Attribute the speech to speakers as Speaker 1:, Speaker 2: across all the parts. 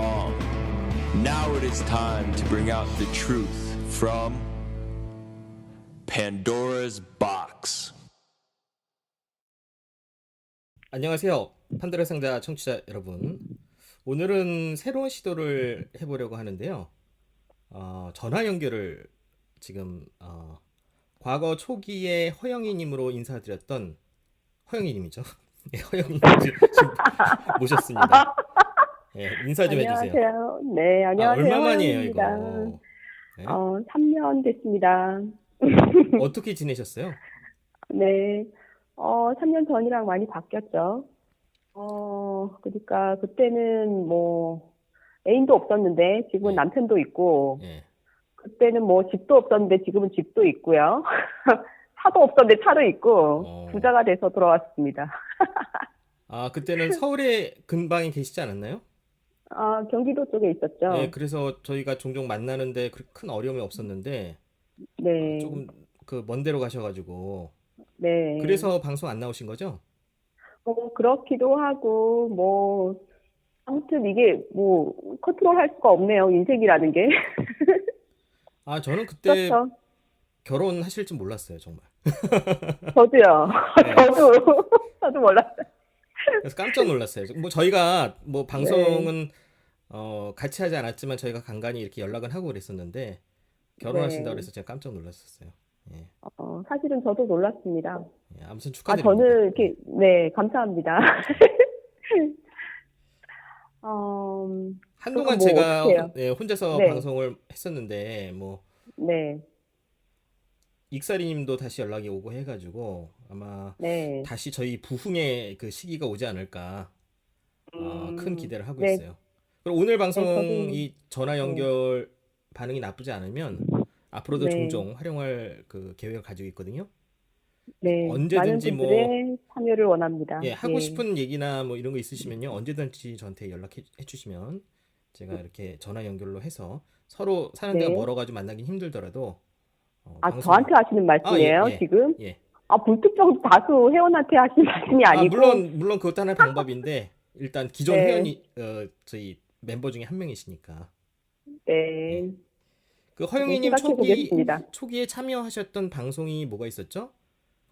Speaker 1: wrong. Now it is time to bring out the truth from Pandora's box.
Speaker 2: 안녕하세요. 판도라 상자 청취자 여러분. 오늘은 새로운 시도를 해보려고 하는데요. 전화 연결을 지금 과거 초기에 허영희님으로 인사드렸던 허영희님이죠. 네, 허영희님 지금 모셨습니다. 네, 인사 좀 해주세요.
Speaker 3: 안녕하세요. 네, 안녕하세요.
Speaker 2: 얼마 만이에요 이거?
Speaker 3: 허영입니다.
Speaker 2: 네?
Speaker 3: 3년 됐습니다.
Speaker 2: 어떻게 지내셨어요?
Speaker 3: 네, 3년 전이랑 많이 바뀌었죠. 그러니까 그때는 뭐 애인도 없었는데 지금은
Speaker 2: 네.
Speaker 3: 남편도 있고,
Speaker 2: 예.
Speaker 3: 그때는 뭐 집도 없었는데 지금은 집도 있고요. 차도 없었는데 차도 있고, 부자가 돼서 돌아왔습니다.
Speaker 2: 그때는 서울에 근방에 계시지 않았나요?
Speaker 3: 경기도 쪽에 있었죠.
Speaker 2: 네, 그래서 저희가 종종 만나는데 큰 어려움이 없었는데
Speaker 3: 네,
Speaker 2: 조금 그 먼 데로 가셔가지고
Speaker 3: 네.
Speaker 2: 그래서 방송 안 나오신 거죠?
Speaker 3: 그렇기도 하고, 뭐, 아무튼 이게 뭐, 컨트롤 할 수가 없네요, 인생이라는 게.
Speaker 2: 저는 그때
Speaker 3: 그렇죠.
Speaker 2: 결혼하실 줄 몰랐어요, 정말.
Speaker 3: 저도요.
Speaker 2: 네.
Speaker 3: 저도 몰랐어요.
Speaker 2: 그래서 깜짝 놀랐어요. 뭐 저희가 뭐 방송은 같이 하지 않았지만 저희가 간간히 이렇게 연락은 하고 그랬었는데 결혼하신다고
Speaker 3: 네.
Speaker 2: 그래서 제가 깜짝 놀랐었어요. 예.
Speaker 3: 사실은 저도 놀랐습니다.
Speaker 2: 예, 아무튼 축하드립니다.
Speaker 3: 저는 이렇게, 네, 감사합니다.
Speaker 2: 한동안
Speaker 3: 뭐
Speaker 2: 제가
Speaker 3: 어떻게 해요?
Speaker 2: 혼자서
Speaker 3: 네.
Speaker 2: 방송을 했었는데 뭐
Speaker 3: 네,
Speaker 2: 익사리님도 다시 연락이 오고 해가지고 아마
Speaker 3: 네.
Speaker 2: 다시 저희 부흥의 그 시기가 오지 않을까 큰 기대를 하고
Speaker 3: 네,
Speaker 2: 있어요. 그리고 오늘
Speaker 3: 저도,
Speaker 2: 방송이 전화
Speaker 3: 네,
Speaker 2: 연결 반응이 나쁘지 않으면 앞으로도
Speaker 3: 네,
Speaker 2: 종종 활용할 그 계획을 가지고 있거든요.
Speaker 3: 네. 많은
Speaker 2: 언제든지 뭐
Speaker 3: 분들의 참여를 원합니다.
Speaker 2: 하고
Speaker 3: 예.
Speaker 2: 싶은 얘기나 뭐 이런 거 있으시면요. 언제든지 저한테 연락해 주시면 제가 이렇게 전화 연결로 해서 서로 사는 데가
Speaker 3: 네.
Speaker 2: 멀어가지고 만나긴 힘들더라도
Speaker 3: 저한테 하시는 말씀이에요,
Speaker 2: 예.
Speaker 3: 지금?
Speaker 2: 예.
Speaker 3: 불특정 다수 회원한테 하시는 말씀이 아니고,
Speaker 2: 물론 그것도 하나의 방법인데 일단 기존
Speaker 3: 네,
Speaker 2: 회원이 저희 멤버 중에 한 명이시니까. 예.
Speaker 3: 네.
Speaker 2: 그
Speaker 3: 한번
Speaker 2: 허영희님
Speaker 3: 생각해 보겠습니다.
Speaker 2: 초기에 참여하셨던 방송이 뭐가 있었죠?
Speaker 3: 뭐였죠?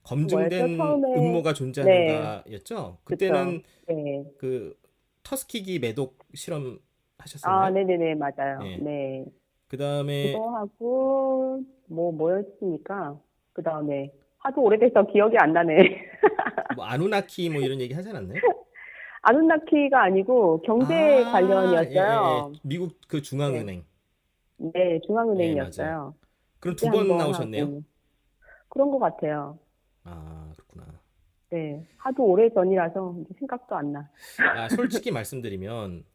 Speaker 2: 검증된
Speaker 3: 처음에,
Speaker 2: 음모가
Speaker 3: 네,
Speaker 2: 존재하는가였죠?
Speaker 3: 그쵸.
Speaker 2: 그때는
Speaker 3: 네.
Speaker 2: 그 터스키기 매독 실험 하셨었나요?
Speaker 3: 네네네, 맞아요.
Speaker 2: 예.
Speaker 3: 네.
Speaker 2: 그 다음에
Speaker 3: 그거 하고, 뭐였습니까? 그 다음에, 하도 오래돼서 기억이 안 나네.
Speaker 2: 뭐 아누나키 뭐 이런 얘기 하지 않았나요?
Speaker 3: 아누나키가 아니고, 경제
Speaker 2: 예.
Speaker 3: 관련이었어요.
Speaker 2: 미국 그
Speaker 3: 네,
Speaker 2: 중앙은행.
Speaker 3: 네,
Speaker 2: 예, 맞아요.
Speaker 3: 중앙은행이었어요.
Speaker 2: 그럼
Speaker 3: 그때
Speaker 2: 두 번
Speaker 3: 한번
Speaker 2: 나오셨네요?
Speaker 3: 하고, 그런 것 같아요.
Speaker 2: 그렇구나.
Speaker 3: 네, 하도 오래 전이라서 이제 생각도 안 나.
Speaker 2: 솔직히 말씀드리면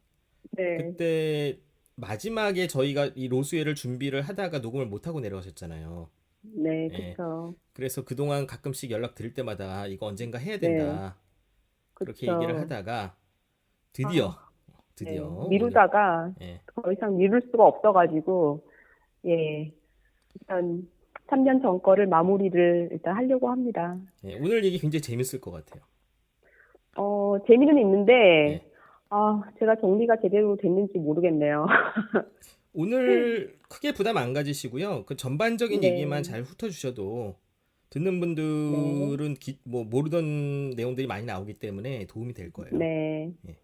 Speaker 3: 네,
Speaker 2: 그때 마지막에 저희가 이 로스웨를 준비를 하다가 녹음을 못 하고 내려가셨잖아요.
Speaker 3: 네,
Speaker 2: 예.
Speaker 3: 그쵸.
Speaker 2: 그래서 그동안 가끔씩 연락 드릴 때마다 이거 언젠가 해야
Speaker 3: 네,
Speaker 2: 된다. 그렇게 얘기를
Speaker 3: 그쵸.
Speaker 2: 하다가 드디어
Speaker 3: 네,
Speaker 2: 오늘
Speaker 3: 미루다가
Speaker 2: 예.
Speaker 3: 더 이상 미룰 수가 없어가지고, 예, 일단 3년 전 거를 마무리를 일단 하려고 합니다.
Speaker 2: 오늘 얘기 굉장히 재밌을 것 같아요.
Speaker 3: 재미는 있는데,
Speaker 2: 예.
Speaker 3: 제가 정리가 제대로 됐는지 모르겠네요.
Speaker 2: 오늘 크게 부담 안 가지시고요. 그 전반적인
Speaker 3: 네,
Speaker 2: 얘기만 잘 훑어주셔도 듣는
Speaker 3: 네,
Speaker 2: 분들은 뭐 모르던 내용들이 많이 나오기 때문에 도움이 될 거예요.
Speaker 3: 네.
Speaker 2: 예.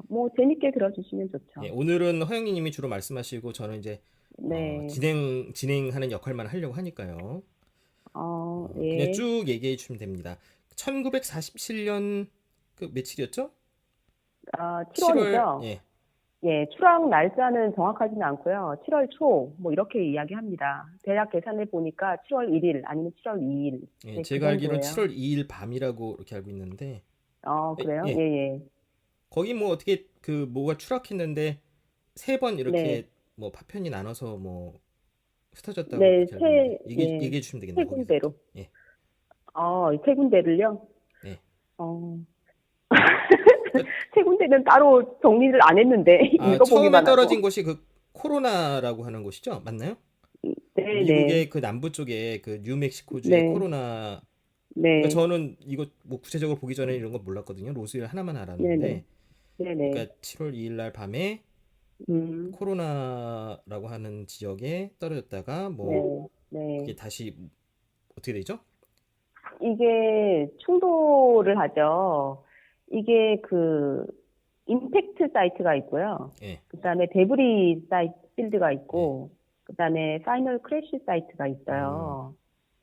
Speaker 3: 뭐 재밌게 들어주시면 좋죠.
Speaker 2: 오늘은 허영희 님이 주로 말씀하시고 저는 이제
Speaker 3: 네,
Speaker 2: 진행하는 역할만 하려고 하니까요. 그냥
Speaker 3: 예.
Speaker 2: 쭉 얘기해 주시면 됩니다. 1947년 그 며칠이었죠?
Speaker 3: 7월이죠?
Speaker 2: 예.
Speaker 3: 예, 추락 날짜는 정확하지는 않고요. 7월 초, 뭐 이렇게 이야기합니다. 대략 계산해 보니까 7월 1일 아니면 7월 2일.
Speaker 2: 예,
Speaker 3: 네, 그
Speaker 2: 제가 알기로는
Speaker 3: 정도예요.
Speaker 2: 7월 2일 밤이라고 이렇게 알고 있는데
Speaker 3: 그래요?
Speaker 2: 예.
Speaker 3: 예.
Speaker 2: 거기 뭐 어떻게 그 뭐가 추락했는데 세 번
Speaker 3: 네,
Speaker 2: 이렇게 뭐 파편이 나눠서 뭐 흩어졌다고
Speaker 3: 네,
Speaker 2: 그렇게 알고 있는데
Speaker 3: 예,
Speaker 2: 얘기해 주시면
Speaker 3: 세
Speaker 2: 되겠네요. 거기서부터.
Speaker 3: 군데로.
Speaker 2: 예.
Speaker 3: 세 군데를요?
Speaker 2: 네.
Speaker 3: 어,
Speaker 2: 그,
Speaker 3: 세 군데는 따로 정리를 안 했는데,
Speaker 2: 처음에
Speaker 3: 읽어보기만
Speaker 2: 떨어진
Speaker 3: 하고.
Speaker 2: 곳이 그 코로나라고 하는 곳이죠? 맞나요?
Speaker 3: 네,
Speaker 2: 미국의 그 남부 쪽에 그 뉴멕시코주의
Speaker 3: 네,
Speaker 2: 코로나. 그러니까
Speaker 3: 네,
Speaker 2: 저는 이거 뭐 구체적으로 보기 전에 이런 거 몰랐거든요. 로스웰 하나만
Speaker 3: 네,
Speaker 2: 알았는데
Speaker 3: 네, 네,
Speaker 2: 그러니까 7월 2일 날 밤에
Speaker 3: 음,
Speaker 2: 코로나라고 하는 지역에 떨어졌다가
Speaker 3: 네,
Speaker 2: 그게
Speaker 3: 네.
Speaker 2: 다시 어떻게 되죠?
Speaker 3: 이게 충돌을 하죠. 이게 그 임팩트 사이트가 있고요.
Speaker 2: 예,
Speaker 3: 그다음에 데브리 사이트 필드가
Speaker 2: 예,
Speaker 3: 있고, 그다음에 파이널 크래시 사이트가
Speaker 2: 음,
Speaker 3: 있어요.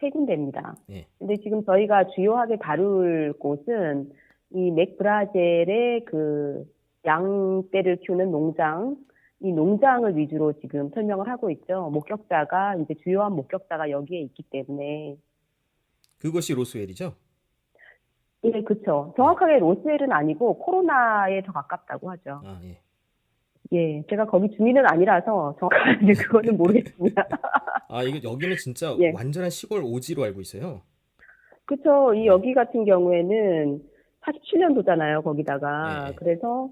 Speaker 3: 세 군데입니다.
Speaker 2: 예.
Speaker 3: 근데 지금 저희가 주요하게 다룰 곳은 이 맥브라젤의 그 양떼를 키우는 농장, 이 농장을 위주로 지금 설명을 하고 있죠. 목격자가 이제 주요한 목격자가 여기에 있기 때문에.
Speaker 2: 그것이 로스웰이죠?
Speaker 3: 예, 그쵸.
Speaker 2: 예.
Speaker 3: 정확하게 로스웰은 아니고 코로나에 더 가깝다고 하죠.
Speaker 2: 아, 예.
Speaker 3: 예, 제가 거기 주민은 아니라서 정확하게 그거는 모르겠습니다.
Speaker 2: 아, 이거 여기는 진짜
Speaker 3: 예,
Speaker 2: 완전한 시골 오지로 알고 있어요.
Speaker 3: 그쵸. 이
Speaker 2: 예,
Speaker 3: 여기 같은 경우에는 47년도잖아요,
Speaker 2: 예,
Speaker 3: 거기다가.
Speaker 2: 예.
Speaker 3: 그래서,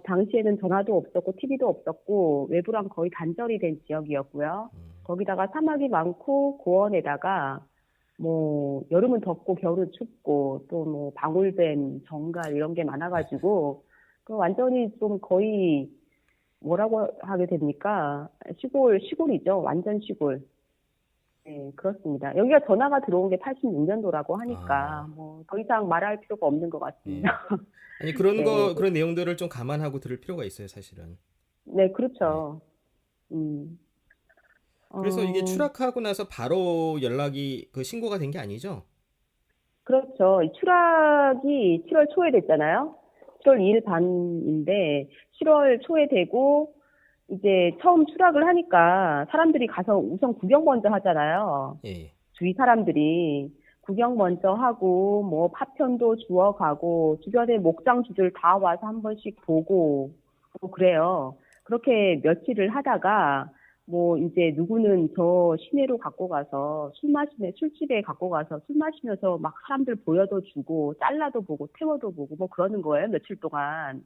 Speaker 3: 당시에는 전화도 없었고, TV도 없었고, 외부랑 거의 단절이 된 지역이었고요. 거기다가 사막이 많고, 고원에다가, 뭐, 여름은 덥고, 겨울은 춥고, 또 뭐, 방울뱀, 정갈, 이런 게 많아가지고, 그 완전히 좀 거의, 뭐라고 하게 됩니까? 시골이죠. 완전 시골. 네, 그렇습니다. 여기가 전화가 들어온 게 86년도라고 하니까,
Speaker 2: 아,
Speaker 3: 뭐, 더 이상 말할 필요가 없는 것
Speaker 2: 예.
Speaker 3: 같습니다.
Speaker 2: 아니
Speaker 3: 네,
Speaker 2: 그런 내용들을 좀 감안하고 들을 필요가 있어요, 사실은.
Speaker 3: 네,
Speaker 2: 예.
Speaker 3: 그렇죠. 음,
Speaker 2: 그래서 이게
Speaker 3: 어,
Speaker 2: 추락하고 나서 바로 연락이 그 신고가 된 게 아니죠?
Speaker 3: 그렇죠. 이 추락이 7월 초에 됐잖아요. 7월 2일 반인데, 7월 초에 되고, 이제 처음 추락을 하니까 사람들이 가서 우선 구경 먼저 하잖아요.
Speaker 2: 예, 예.
Speaker 3: 주위 사람들이 구경 먼저 하고 뭐 파편도 주워가고 주변에 목장주들 다 와서 한 번씩 보고 뭐 그래요. 그렇게 며칠을 하다가 뭐 이제 누구는 저 시내로 갖고 가서 술집에 갖고 가서 술 마시면서 막 사람들 보여도 주고 잘라도 보고 태워도 보고 뭐 그러는 거예요. 며칠 동안.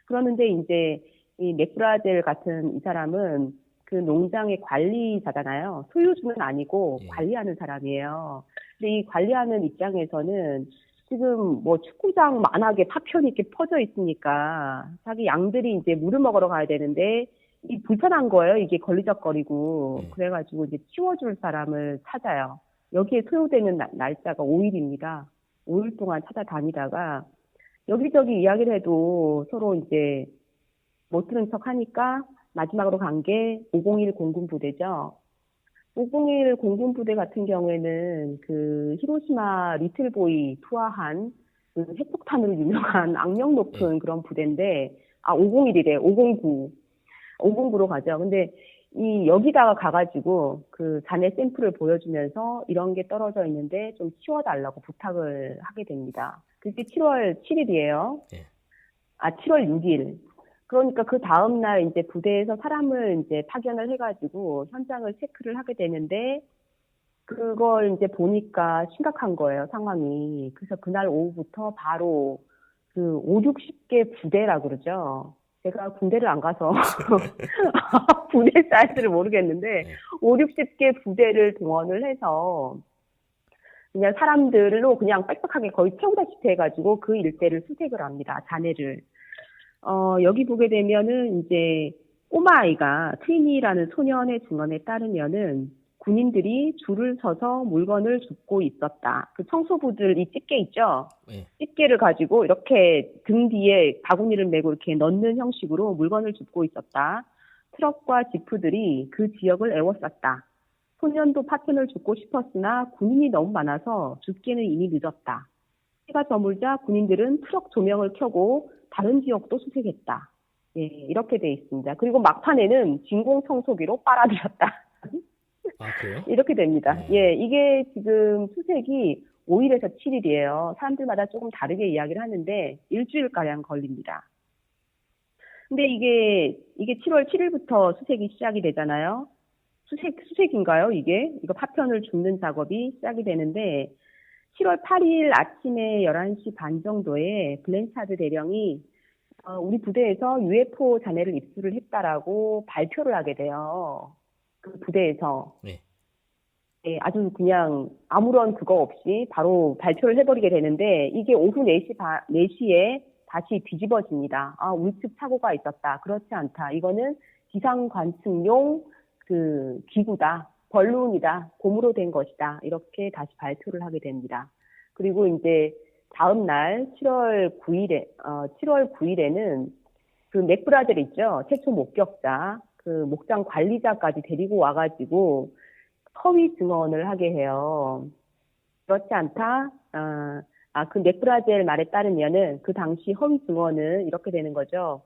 Speaker 3: 그러는데 이제 이 맥브라젤 같은 이 사람은 그 농장의 관리자잖아요. 소유주는 아니고
Speaker 2: 예.
Speaker 3: 관리하는 사람이에요. 근데 이 관리하는 입장에서는 지금 뭐 축구장 만하게 파편이 이렇게 퍼져 있으니까 자기 양들이 이제 물을 먹으러 가야 되는데 이 불편한 거예요. 이게 걸리적거리고.
Speaker 2: 예.
Speaker 3: 그래가지고 이제 치워줄 사람을 찾아요. 여기에 소요되는 날짜가 5일입니다. 5일 동안 찾아다니다가 여기저기 이야기를 해도 서로 이제 못 들은 척 하니까 마지막으로 간 게 501 공군 부대죠. 501 공군 부대 같은 경우에는 그 히로시마 리틀보이 투하한 그 핵폭탄으로 유명한 악명
Speaker 2: 예.
Speaker 3: 높은 그런 부대인데, 501이래, 509. 509로 가죠. 근데 이 여기다가 가가지고 그 잔해 샘플을 보여주면서 이런 게 떨어져 있는데 좀 치워달라고 부탁을 하게 됩니다. 그게 7월 7일이에요.
Speaker 2: 예.
Speaker 3: 7월 6일. 그러니까 그 다음날 이제 부대에서 사람을 이제 파견을 해가지고 현장을 체크를 하게 되는데 그걸 이제 보니까 심각한 거예요, 상황이. 그래서 그날 오후부터 바로 그 5, 60개 부대라 그러죠. 제가 군대를 안 가서 부대 사이즈를 모르겠는데
Speaker 2: 예.
Speaker 3: 5, 60개 부대를 동원을 해서 그냥 사람들로 그냥 빽빽하게 거의 태우다시피 해가지고 그 일대를 수색을 합니다, 잔해를. 여기 보게 되면은 이제 꼬마아이가 트리니라는 소년의 증언에 따르면은 군인들이 줄을 서서 물건을 줍고 있었다. 그 청소부들 이 집게 있죠?
Speaker 2: 예.
Speaker 3: 집게를 가지고 이렇게 등 뒤에 바구니를 메고 이렇게 넣는 형식으로 물건을 줍고 있었다. 트럭과 지프들이 그 지역을 에워쌌다. 소년도 파편을 줍고 싶었으나 군인이 너무 많아서 줍기는 이미 늦었다. 해가 저물자 군인들은 트럭 조명을 켜고 다른 지역도 수색했다. 예, 이렇게 돼 있습니다. 그리고 막판에는 진공 청소기로 빨아들였다.
Speaker 2: 아, 그래요?
Speaker 3: 이렇게 됩니다.
Speaker 2: 예.
Speaker 3: 예, 이게 지금 수색이 5일에서 7일이에요. 사람들마다 조금 다르게 이야기를 하는데 일주일가량 걸립니다. 근데 이게 7월 7일부터 수색이 시작이 되잖아요. 수색인가요, 이게? 이거 파편을 줍는 작업이 시작이 되는데 7월 8일 아침에 11시 반 정도에 블렌차드 대령이 우리 부대에서 UFO 잔해를 입수를 했다라고 발표를 하게 돼요. 그 부대에서.
Speaker 2: 예.
Speaker 3: 예, 아주 그냥 아무런 그거 없이 바로 발표를 해버리게 되는데 이게 오후 4시에 다시 뒤집어집니다. 아, 우측 사고가 있었다. 그렇지 않다. 이거는 기상 관측용 그 기구다. 벌룬이다. 곰으로 된 것이다. 이렇게 다시 발표를 하게 됩니다. 그리고 이제 다음 날 7월 9일에는 그 맥브라젤 있죠. 최초 목격자, 그 목장 관리자까지 데리고 와가지고 허위 증언을 하게 해요. 그렇지 않다. 그 맥브라젤 말에 따르면은 그 당시 허위 증언은 이렇게 되는 거죠.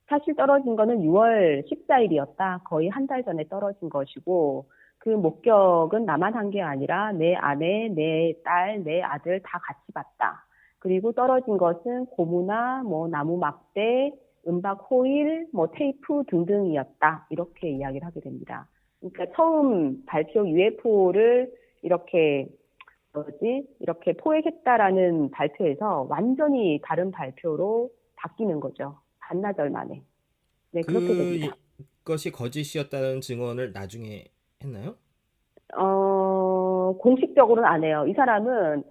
Speaker 3: 사실 떨어진 거는 6월 14일이었다. 거의 한 달 전에 떨어진 것이고, 그 목격은 나만 한 게 아니라 내 아내, 내 딸, 내 아들 다 같이 봤다. 그리고 떨어진 것은 고무나 뭐 나무 막대, 은박 호일, 뭐 테이프 등등이었다. 이렇게 이야기를 하게 됩니다. 그러니까 처음 발표 UFO를 이렇게 포획했다라는 발표에서 완전히 다른 발표로 바뀌는 거죠. 반나절 만에. 네, 그렇게 됩니다.
Speaker 2: 그것이 거짓이었다는 증언을 나중에 했나요?
Speaker 3: 공식적으로는 안 해요. 이 사람은,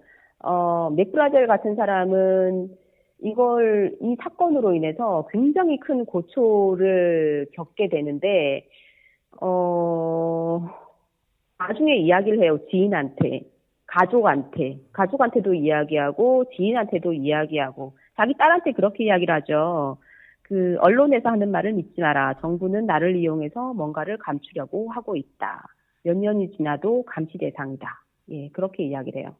Speaker 3: 맥브라젤 같은 사람은 이 사건으로 인해서 굉장히 큰 고초를 겪게 되는데, 나중에 이야기를 해요. 지인한테, 가족한테도 이야기하고, 지인한테도 이야기하고, 자기 딸한테 그렇게 이야기를 하죠. 그, 언론에서 하는 말을 믿지 마라. 정부는 나를 이용해서 뭔가를 감추려고 하고 있다. 몇 년이 지나도 감시 대상이다. 예, 그렇게 이야기를 해요.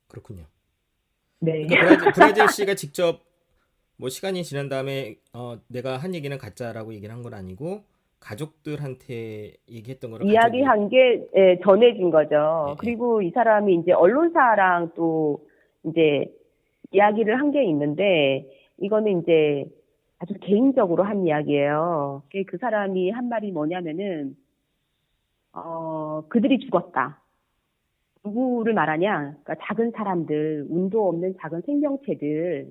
Speaker 2: 그렇군요.
Speaker 3: 네.
Speaker 2: 그러니까 브라질 씨가 직접 뭐 시간이 지난 다음에 내가 한 얘기는 가짜라고 얘기를 한 건 아니고 가족들한테 얘기했던 거를
Speaker 3: 이야기한 게 전해진 거죠.
Speaker 2: 예, 예.
Speaker 3: 그리고 이 사람이 이제 언론사랑 또 이제 이야기를 한 게 있는데 이거는 이제 아주 개인적으로 한 이야기예요. 그 사람이 한 말이 뭐냐면은 그들이 죽었다. 누구를 말하냐? 그러니까 작은 사람들, 운도 없는 작은 생명체들,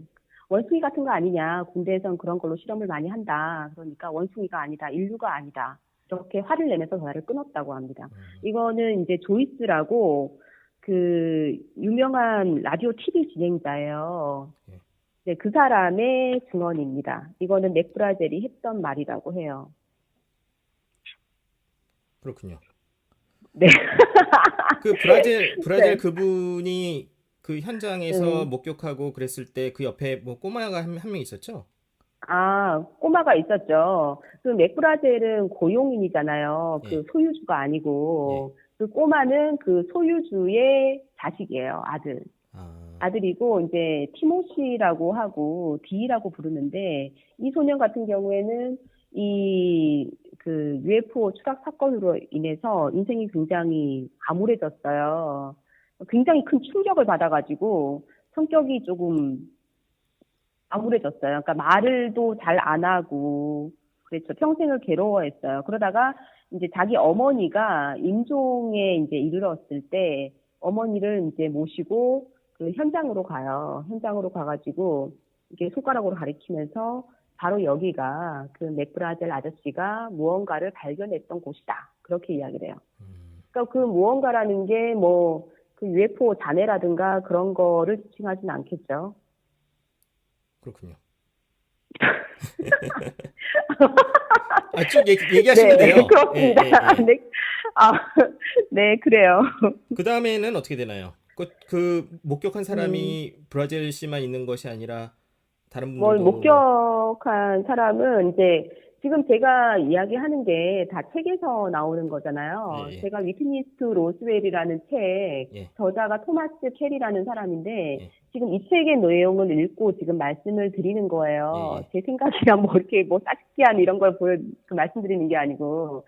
Speaker 3: 원숭이 같은 거 아니냐? 군대에선 그런 걸로 실험을 많이 한다. 그러니까 원숭이가 아니다. 인류가 아니다. 이렇게 화를 내면서 전화를 끊었다고 합니다. 이거는 이제 조이스라고 그 유명한 라디오 TV 진행자예요. 네, 그 사람의 증언입니다. 이거는 맥브라젤이 했던 말이라고 해요.
Speaker 2: 그렇군요.
Speaker 3: 네.
Speaker 2: 그 브라질
Speaker 3: 네.
Speaker 2: 그분이 그 현장에서 목격하고 그랬을 때 그 옆에 뭐 꼬마가 한 명 있었죠?
Speaker 3: 꼬마가 있었죠. 그 맥브라젤은 고용인이잖아요. 그
Speaker 2: 예.
Speaker 3: 소유주가 아니고. 그 꼬마는 그 소유주의 자식이에요. 아들. 아들이고, 이제, 티모시라고 하고, 디라고 부르는데, 이 소년 같은 경우에는 그 UFO 추락 사건으로 인해서 인생이 굉장히 암울해졌어요. 굉장히 큰 충격을 받아가지고, 성격이 조금 암울해졌어요. 그러니까 말을도 잘 안 하고, 그랬죠. 평생을 괴로워했어요. 그러다가 이제 자기 어머니가 임종에 이제 이르렀을 때, 어머니를 이제 모시고, 그 현장으로 가요. 현장으로 가가지고 이렇게 손가락으로 가리키면서 바로 여기가 그 맥브라젤 아저씨가 무언가를 발견했던 곳이다. 그렇게 이야기를 해요. 그러니까 그 무언가라는 게 뭐 그 UFO 잔해라든가 그런 거를 지칭하지는 않겠죠.
Speaker 2: 그렇군요. 쭉 얘기하시면
Speaker 3: 네,
Speaker 2: 돼요.
Speaker 3: 그렇습니다. 네. 네, 그래요.
Speaker 2: 그 다음에는 어떻게 되나요? 그 목격한 사람이 브라질 씨만 있는 것이 아니라 다른 분들도
Speaker 3: 목격한 사람은 이제 지금 제가 이야기하는 게 다 책에서 나오는 거잖아요.
Speaker 2: 예.
Speaker 3: 제가 위트니스 로스웰이라는 책 저자가 토마스 캐리라는 사람인데 지금 이 책의 내용을 읽고 지금 말씀을 드리는 거예요. 제 생각이랑 뭐 이렇게 뭐 따뜻한 이런 걸 말씀드리는 게 아니고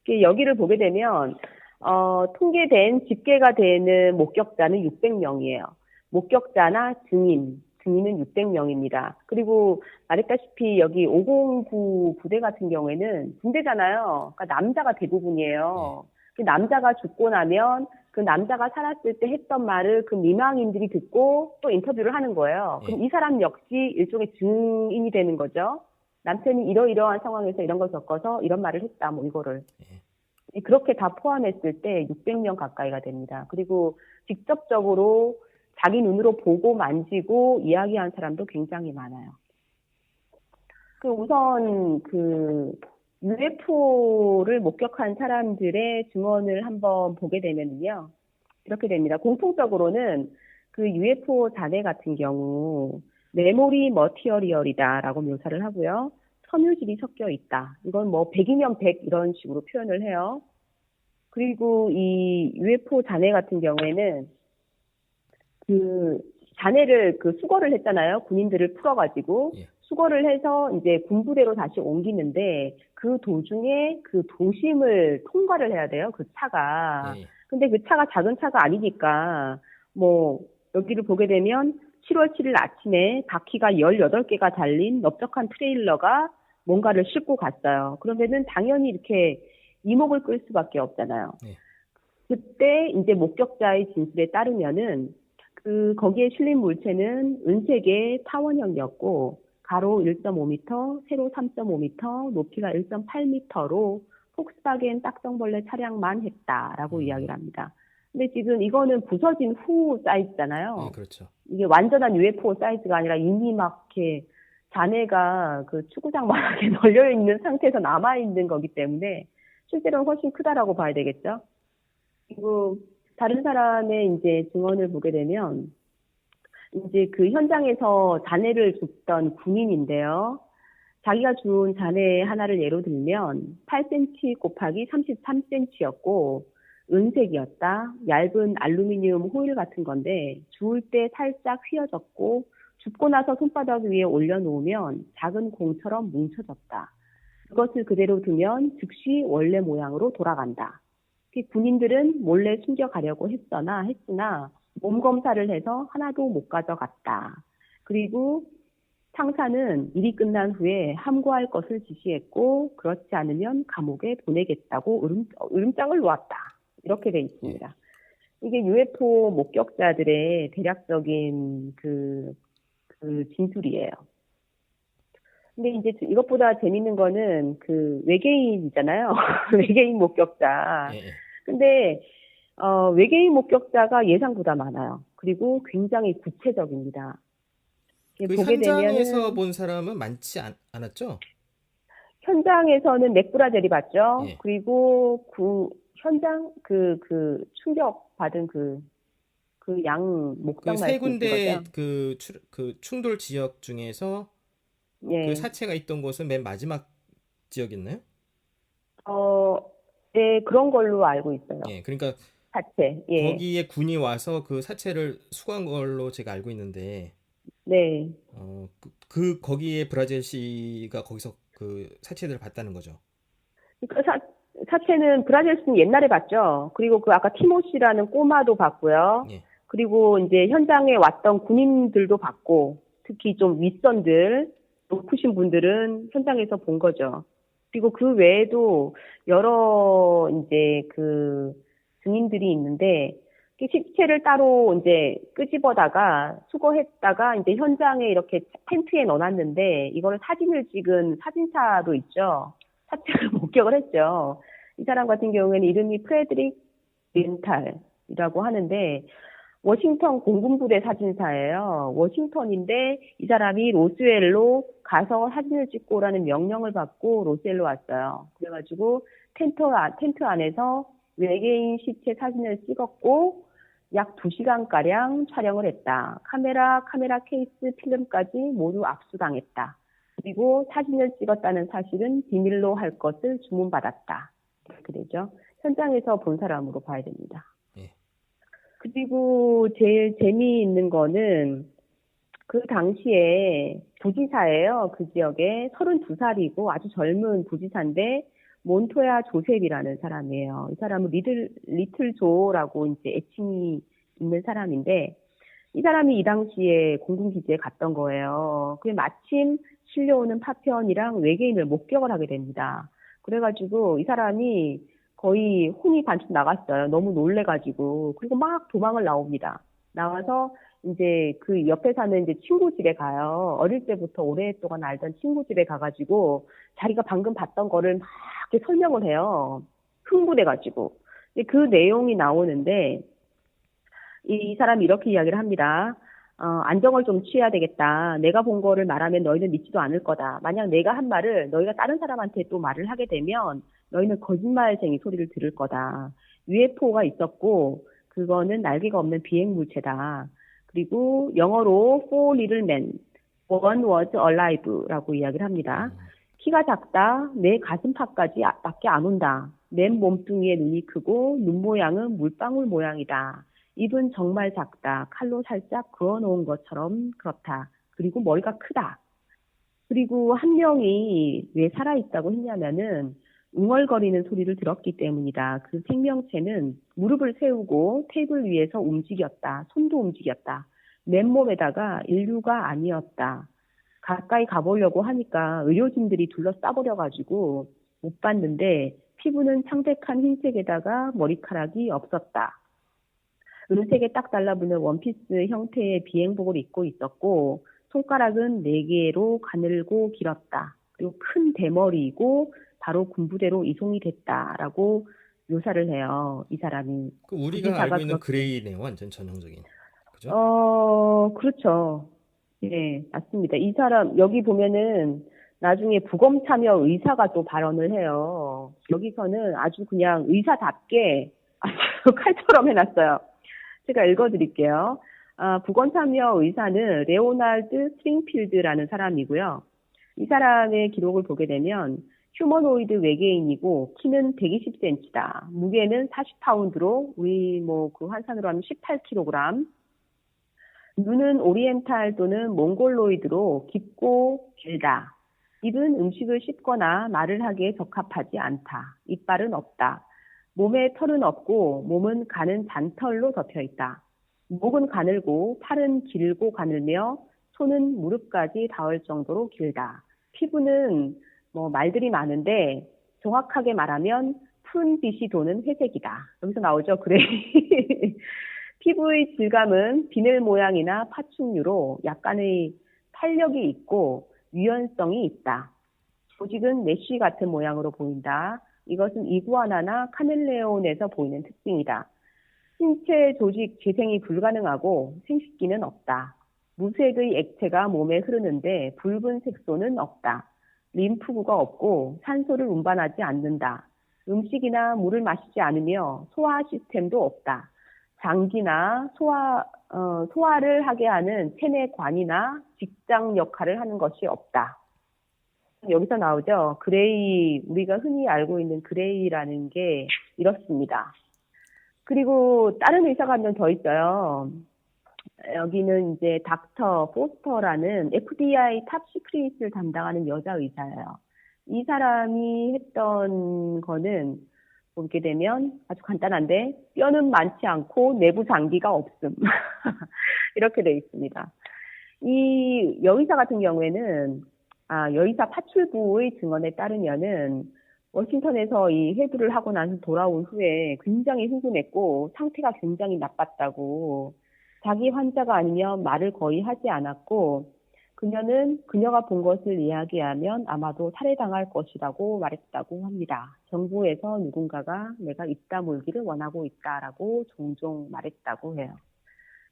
Speaker 3: 여기를 보게 되면 통계된 집계가 되는 목격자는 600명이에요. 목격자나 증인은 600명입니다. 그리고 말했다시피 여기 509 부대 같은 경우에는 군대잖아요. 그러니까 남자가 대부분이에요. 그 남자가 죽고 나면 그 남자가 살았을 때 했던 말을 그 미망인들이 듣고 또 인터뷰를 하는 거예요. 그럼 이 사람 역시 일종의 증인이 되는 거죠. 남편이 이러이러한 상황에서 이런 걸 겪어서 이런 말을 했다, 뭐 이거를. 그렇게 다 포함했을 때 600명 가까이가 됩니다. 그리고 직접적으로 자기 눈으로 보고 만지고 이야기한 사람도 굉장히 많아요. 우선 UFO를 목격한 사람들의 증언을 한번 보게 되면요. 이렇게 됩니다. 공통적으로는 UFO 잔해 같은 경우 메모리 머티리얼이다라고 묘사를 하고요. 섬유질이 섞여 있다. 이건 100이면 100 이런 식으로 표현을 해요. 그리고 이 UFO 잔해 같은 경우에는 잔해를 수거를 했잖아요. 군인들을 풀어가지고
Speaker 2: 예.
Speaker 3: 수거를 해서 이제 군부대로 다시 옮기는데 그 도중에 도심을 통과를 해야 돼요. 차가.
Speaker 2: 예.
Speaker 3: 근데 차가 작은 차가 아니니까 여기를 보게 되면 7월 7일 아침에 바퀴가 18개가 달린 넓적한 트레일러가 뭔가를 싣고 갔어요. 그러면은 당연히 이렇게 이목을 끌 수밖에 없잖아요.
Speaker 2: 네.
Speaker 3: 그때 이제 목격자의 진술에 따르면은 거기에 실린 물체는 은색의 타원형이었고 가로 1.5m, 세로 3.5m, 높이가 1.8m로 폭스바겐 딱정벌레 차량만 했다라고 이야기를 합니다. 근데 지금 이거는 부서진 후 사이즈잖아요.
Speaker 2: 네, 그렇죠.
Speaker 3: 이게 완전한 UFO 사이즈가 아니라 이미 막 이렇게 잔해가 축구장만하게 널려 있는 상태에서 남아 있는 거기 때문에 실제로는 훨씬 크다라고 봐야 되겠죠. 그리고 다른 사람의 이제 증언을 보게 되면 이제 현장에서 잔해를 줍던 군인인데요. 자기가 준 잔해 하나를 예로 들면 8cm 곱하기 33cm였고 은색이었다. 얇은 알루미늄 호일 같은 건데 주울 때 살짝 휘어졌고 줍고 나서 손바닥 위에 올려놓으면 작은 공처럼 뭉쳐졌다. 그것을 그대로 두면 즉시 원래 모양으로 돌아간다. 군인들은 몰래 숨겨가려고 했으나 몸 검사를 해서 하나도 못 가져갔다. 그리고 상사는 일이 끝난 후에 함구할 것을 지시했고 그렇지 않으면 감옥에 보내겠다고 으름장을 놓았다. 이렇게 돼 있습니다. 이게 UFO 목격자들의 대략적인 진술이에요. 근데 이제 이것보다 재밌는 거는 외계인이잖아요. 외계인 목격자.
Speaker 2: 예.
Speaker 3: 근데 외계인 목격자가 예상보다 많아요. 그리고 굉장히 구체적입니다.
Speaker 2: 현장에서 본 사람은 많지 않았죠?
Speaker 3: 현장에서는 맥브라젤이 봤죠.
Speaker 2: 예.
Speaker 3: 그리고 현장 충격 받은 양 목장
Speaker 2: 세 군데
Speaker 3: 거죠?
Speaker 2: 충돌 지역 중에서
Speaker 3: 예.
Speaker 2: 사체가 있던 곳은 맨 마지막 지역이었나요?
Speaker 3: 네, 그런 걸로 알고 있어요.
Speaker 2: 예, 그러니까
Speaker 3: 사체. 예.
Speaker 2: 거기에 군이 와서 사체를 수거한 걸로 제가 알고 있는데,
Speaker 3: 네.
Speaker 2: 거기에 브라질 씨가 거기서 사체들을 봤다는 거죠.
Speaker 3: 그러니까 사체는 브라질 씨는 옛날에 봤죠. 그리고 아까 티모시라는 꼬마도 봤고요.
Speaker 2: 예.
Speaker 3: 그리고 이제 현장에 왔던 군인들도 봤고, 특히 좀 윗선들, 높으신 분들은 현장에서 본 거죠. 그리고 그 외에도 여러 이제 증인들이 있는데 시체를 따로 이제 끄집어다가 수거했다가 이제 현장에 이렇게 텐트에 넣어놨는데 이거를 사진을 찍은 사진사도 있죠. 사체를 목격을 했죠. 이 사람 같은 경우에는 이름이 프레드릭 렌탈이라고 하는데 워싱턴 공군부대 사진사예요. 워싱턴인데 이 사람이 로스웰로 가서 사진을 찍고 오라는 명령을 받고 로스웰로 왔어요. 그래가지고 텐트 안에서 외계인 시체 사진을 찍었고 약 2시간가량 촬영을 했다. 카메라 케이스, 필름까지 모두 압수당했다. 그리고 사진을 찍었다는 사실은 비밀로 할 것을 주문받았다. 이렇게 되죠. 현장에서 본 사람으로 봐야 됩니다. 그리고 제일 재미있는 거는 당시에 부지사예요. 그 지역에 32살이고 아주 젊은 부지사인데 몬토야 조셉이라는 사람이에요. 이 사람은 리틀 조라고 이제 애칭이 있는 사람인데 이 사람이 이 당시에 공군기지에 갔던 거예요. 그게 마침 실려오는 파편이랑 외계인을 목격을 하게 됩니다. 그래가지고 이 사람이 거의 혼이 반쯤 나갔어요. 너무 놀래가지고. 그리고 막 도망을 나옵니다. 나와서 이제 옆에 사는 이제 친구 집에 가요. 어릴 때부터 오랫동안 알던 친구 집에 가가지고 자기가 방금 봤던 거를 막 이렇게 설명을 해요. 흥분해가지고. 그 내용이 나오는데 이 사람이 이렇게 이야기를 합니다. 안정을 좀 취해야 되겠다. 내가 본 거를 말하면 너희는 믿지도 않을 거다. 만약 내가 한 말을 너희가 다른 사람한테 또 말을 하게 되면 너희는 거짓말쟁이 소리를 들을 거다. UFO가 있었고 그거는 날개가 없는 비행물체다. 그리고 영어로 Four Little Men, One Was Alive라고 이야기를 합니다. 키가 작다. 내 가슴팍까지 밖에 안 온다. 맨 몸뚱이에 눈이 크고 눈 모양은 물방울 모양이다. 입은 정말 작다. 칼로 살짝 그어놓은 것처럼 그렇다. 그리고 머리가 크다. 그리고 한 명이 왜 살아있다고 했냐면은 웅얼거리는 소리를 들었기 때문이다. 그 생명체는 무릎을 세우고 테이블 위에서 움직였다. 손도 움직였다. 맨몸에다가 인류가 아니었다. 가까이 가보려고 하니까 의료진들이 둘러싸버려가지고 못 봤는데 피부는 창백한 흰색에다가 머리카락이 없었다. 은색에 딱 달라붙는 원피스 형태의 비행복을 입고 있었고 손가락은 4개로 가늘고 길었다. 그리고 큰 대머리이고 바로 군부대로 이송이 됐다라고 묘사를 해요. 이 사람이.
Speaker 2: 그 우리가 알고 있는 그레이네요. 완전 전형적인. 그죠?
Speaker 3: 그렇죠. 네, 맞습니다. 이 사람 여기 보면은 나중에 부검 참여 의사가 또 발언을 해요. 여기서는 아주 그냥 의사답게 아주 칼처럼 해놨어요. 제가 읽어드릴게요. 부검 참여 의사는 레오날드 스프링필드라는 사람이고요. 이 사람의 기록을 보게 되면 휴머노이드 외계인이고 키는 120cm다. 무게는 40파운드로 우리 그 환산으로 하면 18kg. 눈은 오리엔탈 또는 몽골로이드로 깊고 길다. 입은 음식을 씹거나 말을 하기에 적합하지 않다. 이빨은 없다. 몸에 털은 없고 몸은 가는 잔털로 덮여 있다. 목은 가늘고 팔은 길고 가늘며 손은 무릎까지 닿을 정도로 길다. 피부는 말들이 많은데 정확하게 말하면 푸른빛이 도는 회색이다. 여기서 나오죠. 그레이. 피부의 질감은 비늘 모양이나 파충류로 약간의 탄력이 있고 유연성이 있다. 조직은 메쉬 같은 모양으로 보인다. 이것은 이구아나나 카멜레온에서 보이는 특징이다. 신체 조직 재생이 불가능하고 생식기는 없다. 무색의 액체가 몸에 흐르는데 붉은 색소는 없다. 림프구가 없고 산소를 운반하지 않는다. 음식이나 물을 마시지 않으며 소화 시스템도 없다. 장기나 소화를 하게 하는 체내관이나 직장 역할을 하는 것이 없다. 여기서 나오죠. 그레이, 우리가 흔히 알고 있는 그레이라는 게 이렇습니다. 그리고 다른 의사가 한 명 더 있어요. 여기는 이제 닥터 포스터라는 FBI 탑 시크릿을 담당하는 여자 의사예요. 이 사람이 했던 거는 보게 되면 아주 간단한데 뼈는 많지 않고 내부 장기가 없음. 이렇게 되어 있습니다. 이 여의사 같은 경우에는 여의사 파출부의 증언에 따르면은 워싱턴에서 이 회부를 하고 나서 돌아온 후에 굉장히 흥분했고 상태가 굉장히 나빴다고 자기 환자가 아니면 말을 거의 하지 않았고 그녀가 본 것을 이야기하면 아마도 살해당할 것이라고 말했다고 합니다. 정부에서 누군가가 내가 입 다물기를 원하고 있다라고 종종 말했다고 해요.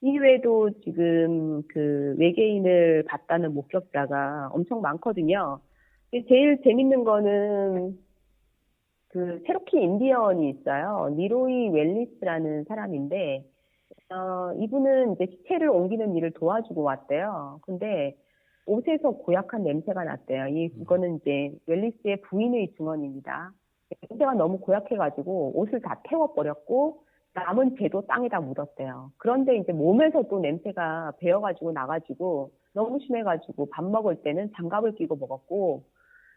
Speaker 3: 이외에도 지금 그 외계인을 봤다는 목격자가 엄청 많거든요. 제일 재밌는 거는 그 체로키 인디언이 있어요. 니로이 웰리스라는 사람인데 이분은 이제 시체를 옮기는 일을 도와주고 왔대요. 근데 옷에서 고약한 냄새가 났대요. 이거는 이제 웰리스의 부인의 증언입니다. 냄새가 너무 고약해가지고 옷을 다 태워버렸고 남은 재도 땅에다 묻었대요. 그런데 이제 몸에서 또 냄새가 배어가지고 나가지고 너무 심해가지고 밥 먹을 때는 장갑을 끼고 먹었고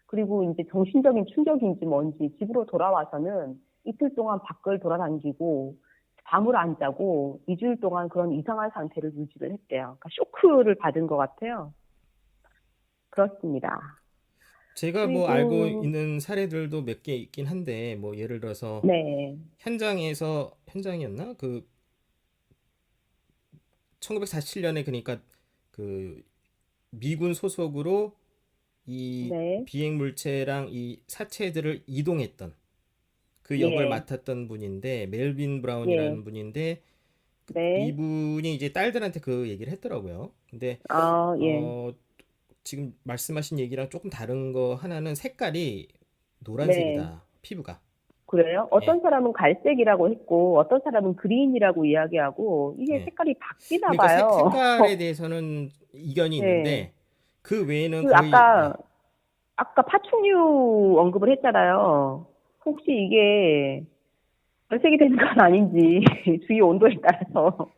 Speaker 3: 그리고 이제 정신적인 충격인지 뭔지 집으로 돌아와서는 이틀 동안 밖을 돌아다니고 밤을 안 자고 2주일 동안 그런 이상한 상태를 유지를 했대요. 그러니까 쇼크를 받은 것 같아요. 그렇습니다.
Speaker 2: 제가 알고 있는 사례들도 몇 개 있긴 한데 예를 들어서
Speaker 3: 네.
Speaker 2: 현장이었나? 그 1947년에 그러니까 그 미군 소속으로 이
Speaker 3: 네.
Speaker 2: 비행 물체랑 이 사체들을 이동했던 그 역을
Speaker 3: 예.
Speaker 2: 맡았던 분인데 멜빈 브라운이라는
Speaker 3: 예.
Speaker 2: 분인데
Speaker 3: 네.
Speaker 2: 이분이 이제 딸들한테 그 얘기를 했더라고요. 근데
Speaker 3: 예.
Speaker 2: 어, 지금 말씀하신 얘기랑 조금 다른 거 하나는 색깔이
Speaker 3: 네.
Speaker 2: 노란색이다. 피부가.
Speaker 3: 그래요?
Speaker 2: 예.
Speaker 3: 어떤 사람은 갈색이라고 했고, 어떤 사람은 그린이라고 이야기하고, 이게
Speaker 2: 예.
Speaker 3: 색깔이 바뀌나
Speaker 2: 그러니까
Speaker 3: 봐요.
Speaker 2: 색깔에 대해서는 이견이
Speaker 3: 네.
Speaker 2: 있는데 그 외에는
Speaker 3: 그
Speaker 2: 거의 예.
Speaker 3: 아까 파충류 언급을 했잖아요. 혹시 이게 발색이 되는 건 아닌지, 주위 온도에 따라서.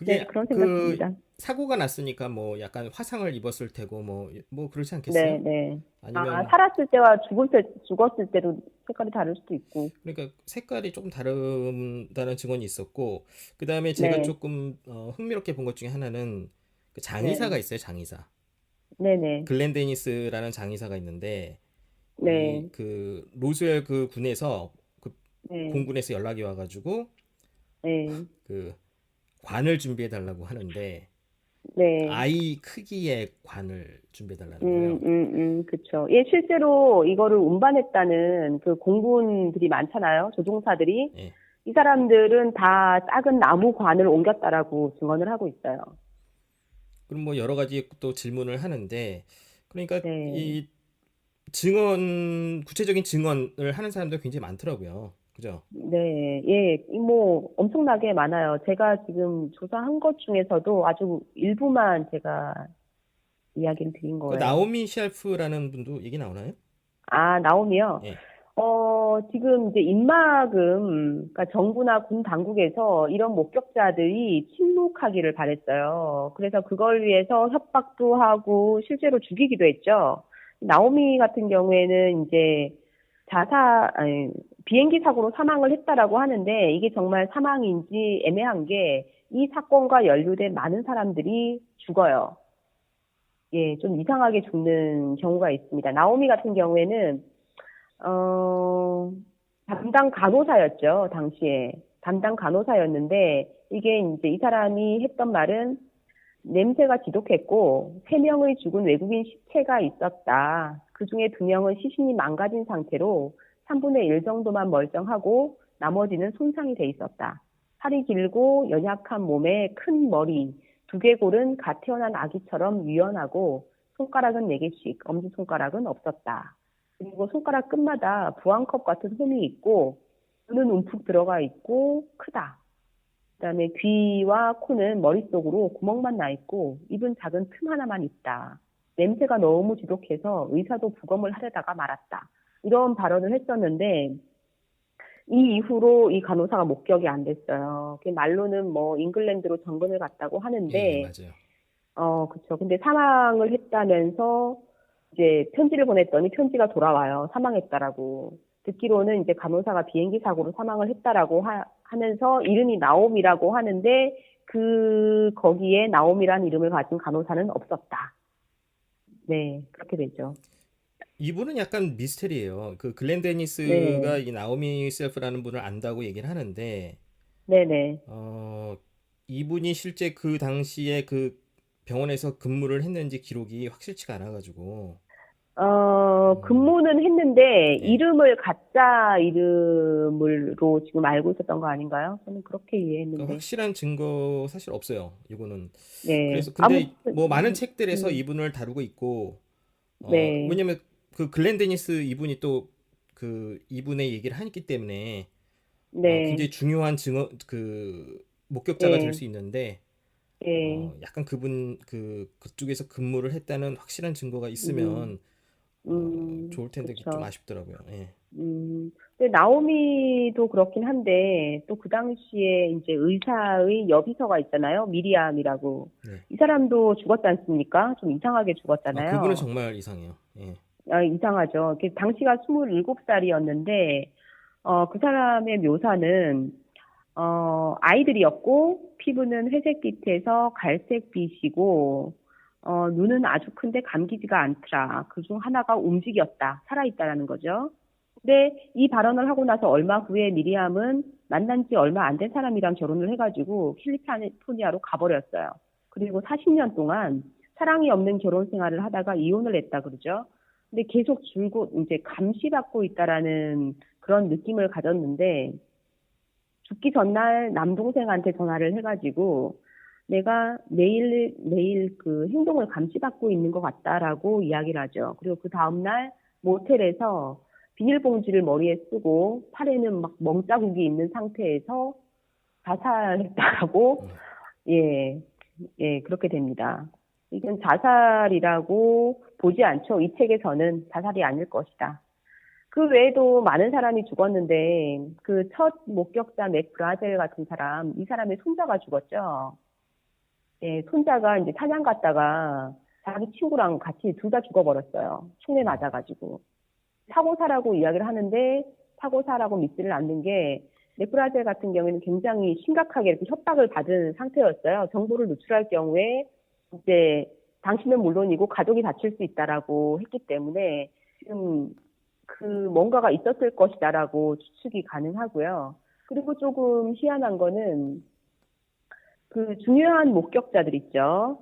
Speaker 3: 네,
Speaker 2: 그게
Speaker 3: 그런 생각
Speaker 2: 그
Speaker 3: 듭니다.
Speaker 2: 사고가 났으니까 뭐 약간 화상을 입었을 테고 뭐 그렇지
Speaker 3: 네,
Speaker 2: 않겠어요?
Speaker 3: 네. 아,
Speaker 2: 아니면
Speaker 3: 살았을 때와 죽었을 때도 색깔이 다를 수도 있고.
Speaker 2: 그러니까 색깔이 조금 다르다는 증언이 있었고 그다음에 제가
Speaker 3: 네,
Speaker 2: 조금 흥미롭게 본 것 중에 하나는 그 장의사가
Speaker 3: 네,
Speaker 2: 있어요, 장의사.
Speaker 3: 네, 네,
Speaker 2: 글렌 데니스라는 장의사가 있는데 이
Speaker 3: 네,
Speaker 2: 그 로스웰 그 군에서 그
Speaker 3: 네,
Speaker 2: 공군에서 연락이 와가지고
Speaker 3: 네,
Speaker 2: 그 관을 준비해 달라고 하는데
Speaker 3: 네.
Speaker 2: 아이 크기의 관을 준비해 달라는 거예요.
Speaker 3: 그쵸. 예, 실제로 이거를 운반했다는 그 공군들이 많잖아요. 조종사들이.
Speaker 2: 예.
Speaker 3: 이 사람들은 다 작은 나무관을 옮겼다라고 증언을 하고 있어요.
Speaker 2: 그럼 뭐 여러 가지 또 질문을 하는데 그러니까
Speaker 3: 네.
Speaker 2: 이 구체적인 증언을 하는 사람들 굉장히 많더라고요. 그죠?
Speaker 3: 네, 예, 뭐, 엄청나게 많아요. 제가 지금 조사한 것 중에서도 아주 일부만 제가 이야기를 드린
Speaker 2: 그
Speaker 3: 거예요.
Speaker 2: 나오미 셰프라는 분도 얘기 나오나요?
Speaker 3: 아, 나오미요?
Speaker 2: 예.
Speaker 3: 지금 이제 그러니까 정부나 군 당국에서 이런 목격자들이 침묵하기를 바랬어요. 그래서 그걸 위해서 협박도 하고 실제로 죽이기도 했죠. 나오미 같은 경우에는 이제 비행기 사고로 사망을 했다라고 하는데 이게 정말 사망인지 애매한 게 이 사건과 연루된 많은 사람들이 죽어요. 예, 좀 이상하게 죽는 경우가 있습니다. 나오미 같은 경우에는 어, 담당 간호사였죠, 당시에. 담당 간호사였는데, 이게 이제 이 사람이 했던 말은 냄새가 지독했고, 3명의 죽은 외국인 시체가 있었다. 그 중에 2명은 시신이 망가진 상태로 3분의 1 정도만 멀쩡하고, 나머지는 손상이 돼 있었다. 팔이 길고 연약한 몸에 큰 머리, 두개골은 갓 태어난 아기처럼 유연하고, 손가락은 4개씩, 엄지손가락은 없었다. 그리고 손가락 끝마다 부항컵 같은 홈이 있고 눈은 움푹 들어가 있고 크다. 그다음에 귀와 코는 머릿속으로 구멍만 나 있고 입은 작은 틈 하나만 있다. 냄새가 너무 지독해서 의사도 부검을 하려다가 말았다. 이런 발언을 했었는데 이 이후로 이 간호사가 목격이 안 됐어요. 말로는 뭐 잉글랜드로 정근을 갔다고
Speaker 2: 예,
Speaker 3: 하는데
Speaker 2: 맞아요.
Speaker 3: 그쵸. 근데 사망을 했다면서 이제 편지를 보냈더니 편지가 돌아와요. 사망했다라고. 듣기로는 이제 간호사가 비행기 사고로 사망을 했다라고 하면서 이름이 나옴이라고 하는데 거기에 나옴이라는 이름을 가진 간호사는 없었다. 네, 그렇게 되죠.
Speaker 2: 이분은 약간 미스테리예요. 그 글렌 데니스가
Speaker 3: 네,
Speaker 2: 이 나오미 셀프라는 분을 안다고 얘기를 하는데
Speaker 3: 네네.
Speaker 2: 어, 이분이 실제 그 당시에 그 병원에서 근무를 했는지 기록이 확실치가 않아가지고 음,
Speaker 3: 근무는 했는데
Speaker 2: 예.
Speaker 3: 이름을 가짜 이름으로 지금 알고 있었던 거 아닌가요? 저는 그렇게
Speaker 2: 그러니까
Speaker 3: 이해했는데.
Speaker 2: 확실한 증거 사실 없어요. 이거는.
Speaker 3: 네,
Speaker 2: 그래서 근데 뭐 많은
Speaker 3: 아무튼,
Speaker 2: 책들에서 이분을 다루고 있고
Speaker 3: 네,
Speaker 2: 왜냐면 그 글렌 데니스 이분이 또 그 이분의 얘기를 하기 때문에
Speaker 3: 네,
Speaker 2: 굉장히 중요한 증언 그 목격자가 될
Speaker 3: 예,
Speaker 2: 수 있는데
Speaker 3: 예,
Speaker 2: 약간 그쪽에서 근무를 했다는 확실한 증거가
Speaker 3: 음,
Speaker 2: 있으면 좋을 텐데 좀
Speaker 3: 그쵸.
Speaker 2: 아쉽더라고요. 예.
Speaker 3: 근데 나오미도 그렇긴 한데, 또 그 당시에 이제 의사의 여비서가 있잖아요. 미리암이라고.
Speaker 2: 네.
Speaker 3: 이 사람도 죽었지 않습니까? 좀 이상하게
Speaker 2: 그분은
Speaker 3: 죽었잖아요.
Speaker 2: 정말 이상해요. 예.
Speaker 3: 아, 이상하죠. 당시가 27살이었는데, 그 사람의 묘사는, 아이들이었고, 피부는 회색빛에서 갈색빛이고, 눈은 아주 큰데 감기지가 않더라. 그중 하나가 움직였다. 살아있다라는 거죠. 근데 이 발언을 하고 나서 얼마 후에 미리암은 만난 지 얼마 안 된 사람이랑 결혼을 해가지고 캘리포니아로 가버렸어요. 그리고 40년 동안 사랑이 없는 결혼 생활을 하다가 이혼을 했다 그러죠. 근데 계속 줄곧 이제 감시받고 있다라는 그런 느낌을 가졌는데 죽기 전날 남동생한테 전화를 해가지고 내가 매일 그 행동을 감시받고 있는 것 같다라고 이야기를 하죠. 그리고 그 다음날 모텔에서 비닐봉지를 머리에 쓰고 팔에는 막 멍자국이 있는 상태에서 자살했다라고 그렇게 됩니다. 이건 자살이라고 보지 않죠. 이 책에서는 자살이 아닐 것이다. 그 외에도 많은 사람이 죽었는데 그 첫 목격자 맥 브라젤 같은 사람, 이 사람의 손자가 죽었죠. 예, 손자가 이제 사냥 갔다가 자기 친구랑 같이 둘 다 죽어버렸어요. 총에 맞아가지고. 사고사라고 이야기를 하는데 사고사라고 믿지를 않는 게 맥 브라젤 같은 경우에는 굉장히 심각하게 이렇게 협박을 받은 상태였어요. 정보를 노출할 경우에 이제 당신은 물론이고 가족이 다칠 수 있다라고 했기 때문에 지금 그 뭔가가 있었을 것이다라고 추측이 가능하고요. 그리고 조금 희한한 거는 그 중요한 목격자들 있죠.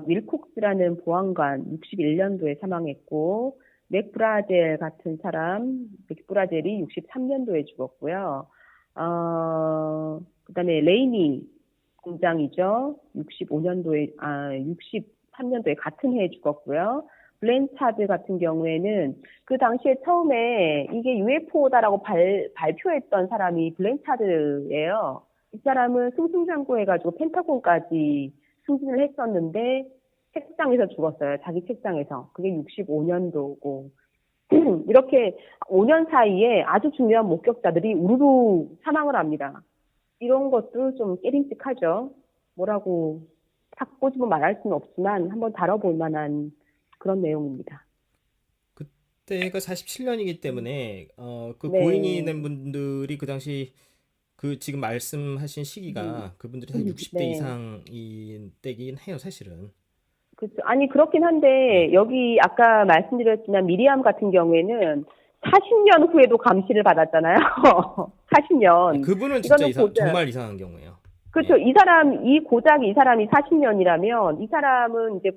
Speaker 3: 윌콕스라는 보안관 61년도에 사망했고 맥 브라젤 같은 사람, 맥 브라젤이 63년도에 죽었고요. 그다음에 레이니 공장이죠. 63년도에 같은 해에 죽었고요. 블렌차드 같은 경우에는 그 당시에 처음에 이게 UFO다라고 발표했던 사람이 블렌차드예요. 이 사람은 승승장구해가지고 펜타곤까지 승진을 했었는데 책상에서 죽었어요. 자기 책상에서. 그게 65년도고. 이렇게 5년 사이에 아주 중요한 목격자들이 우르르 사망을 합니다. 이런 것도 좀 깨림칙하죠. 뭐라고 탁 꼬집어 말할 수는 없지만 한번 다뤄볼 만한 그런 내용입니다.
Speaker 2: 그때가 47년이기 때문에 그
Speaker 3: 네.
Speaker 2: 고인이 된 분들이 그 당시 그 지금 말씀하신 시기가 그분들이 다 60대
Speaker 3: 네.
Speaker 2: 이상인 때긴 해요, 사실은.
Speaker 3: 그렇죠. 아니 그렇긴 한데 여기 아까 말씀드렸지만 미리암 같은 경우에는 40년 후에도 감시를 받았잖아요. 40년.
Speaker 2: 그분은 진짜
Speaker 3: 이거는
Speaker 2: 정말 이상한 경우예요.
Speaker 3: 그렇죠. 이 사람이 40년이라면 이 사람은 이제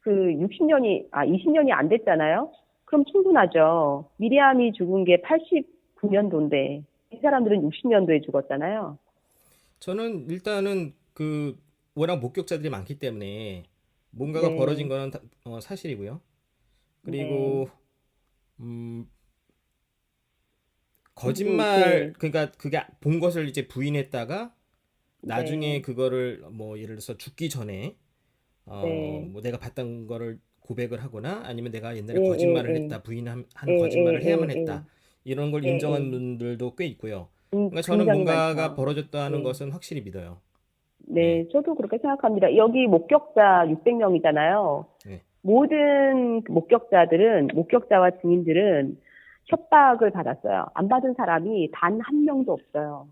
Speaker 3: 그 20년이 안 됐잖아요. 그럼 충분하죠. 미리암이 죽은 게 89년도인데 이 사람들은 60년도에 죽었잖아요.
Speaker 2: 저는 일단은 그 워낙 목격자들이 많기 때문에 뭔가가 벌어진 거는 사실이고요. 그리고 거짓말 그러니까 그게 본 것을 이제 부인했다가 나중에 그거를 뭐 예를 들어서 죽기 전에 뭐 내가 봤던 거를 고백을 하거나 아니면 내가 옛날에 거짓말을 했다 부인하는 거짓말을 해야만 했다 이런 걸 인정한 분들도 꽤 있고요. 그러니까 저는 뭔가가 벌어졌다는 것은 확실히 믿어요.
Speaker 3: 네, 저도 그렇게 생각합니다. 여기 목격자 600명이잖아요.
Speaker 2: 네.
Speaker 3: 모든 목격자와 증인들은 협박을 받았어요. 안 받은 사람이 단 한 명도 없어요.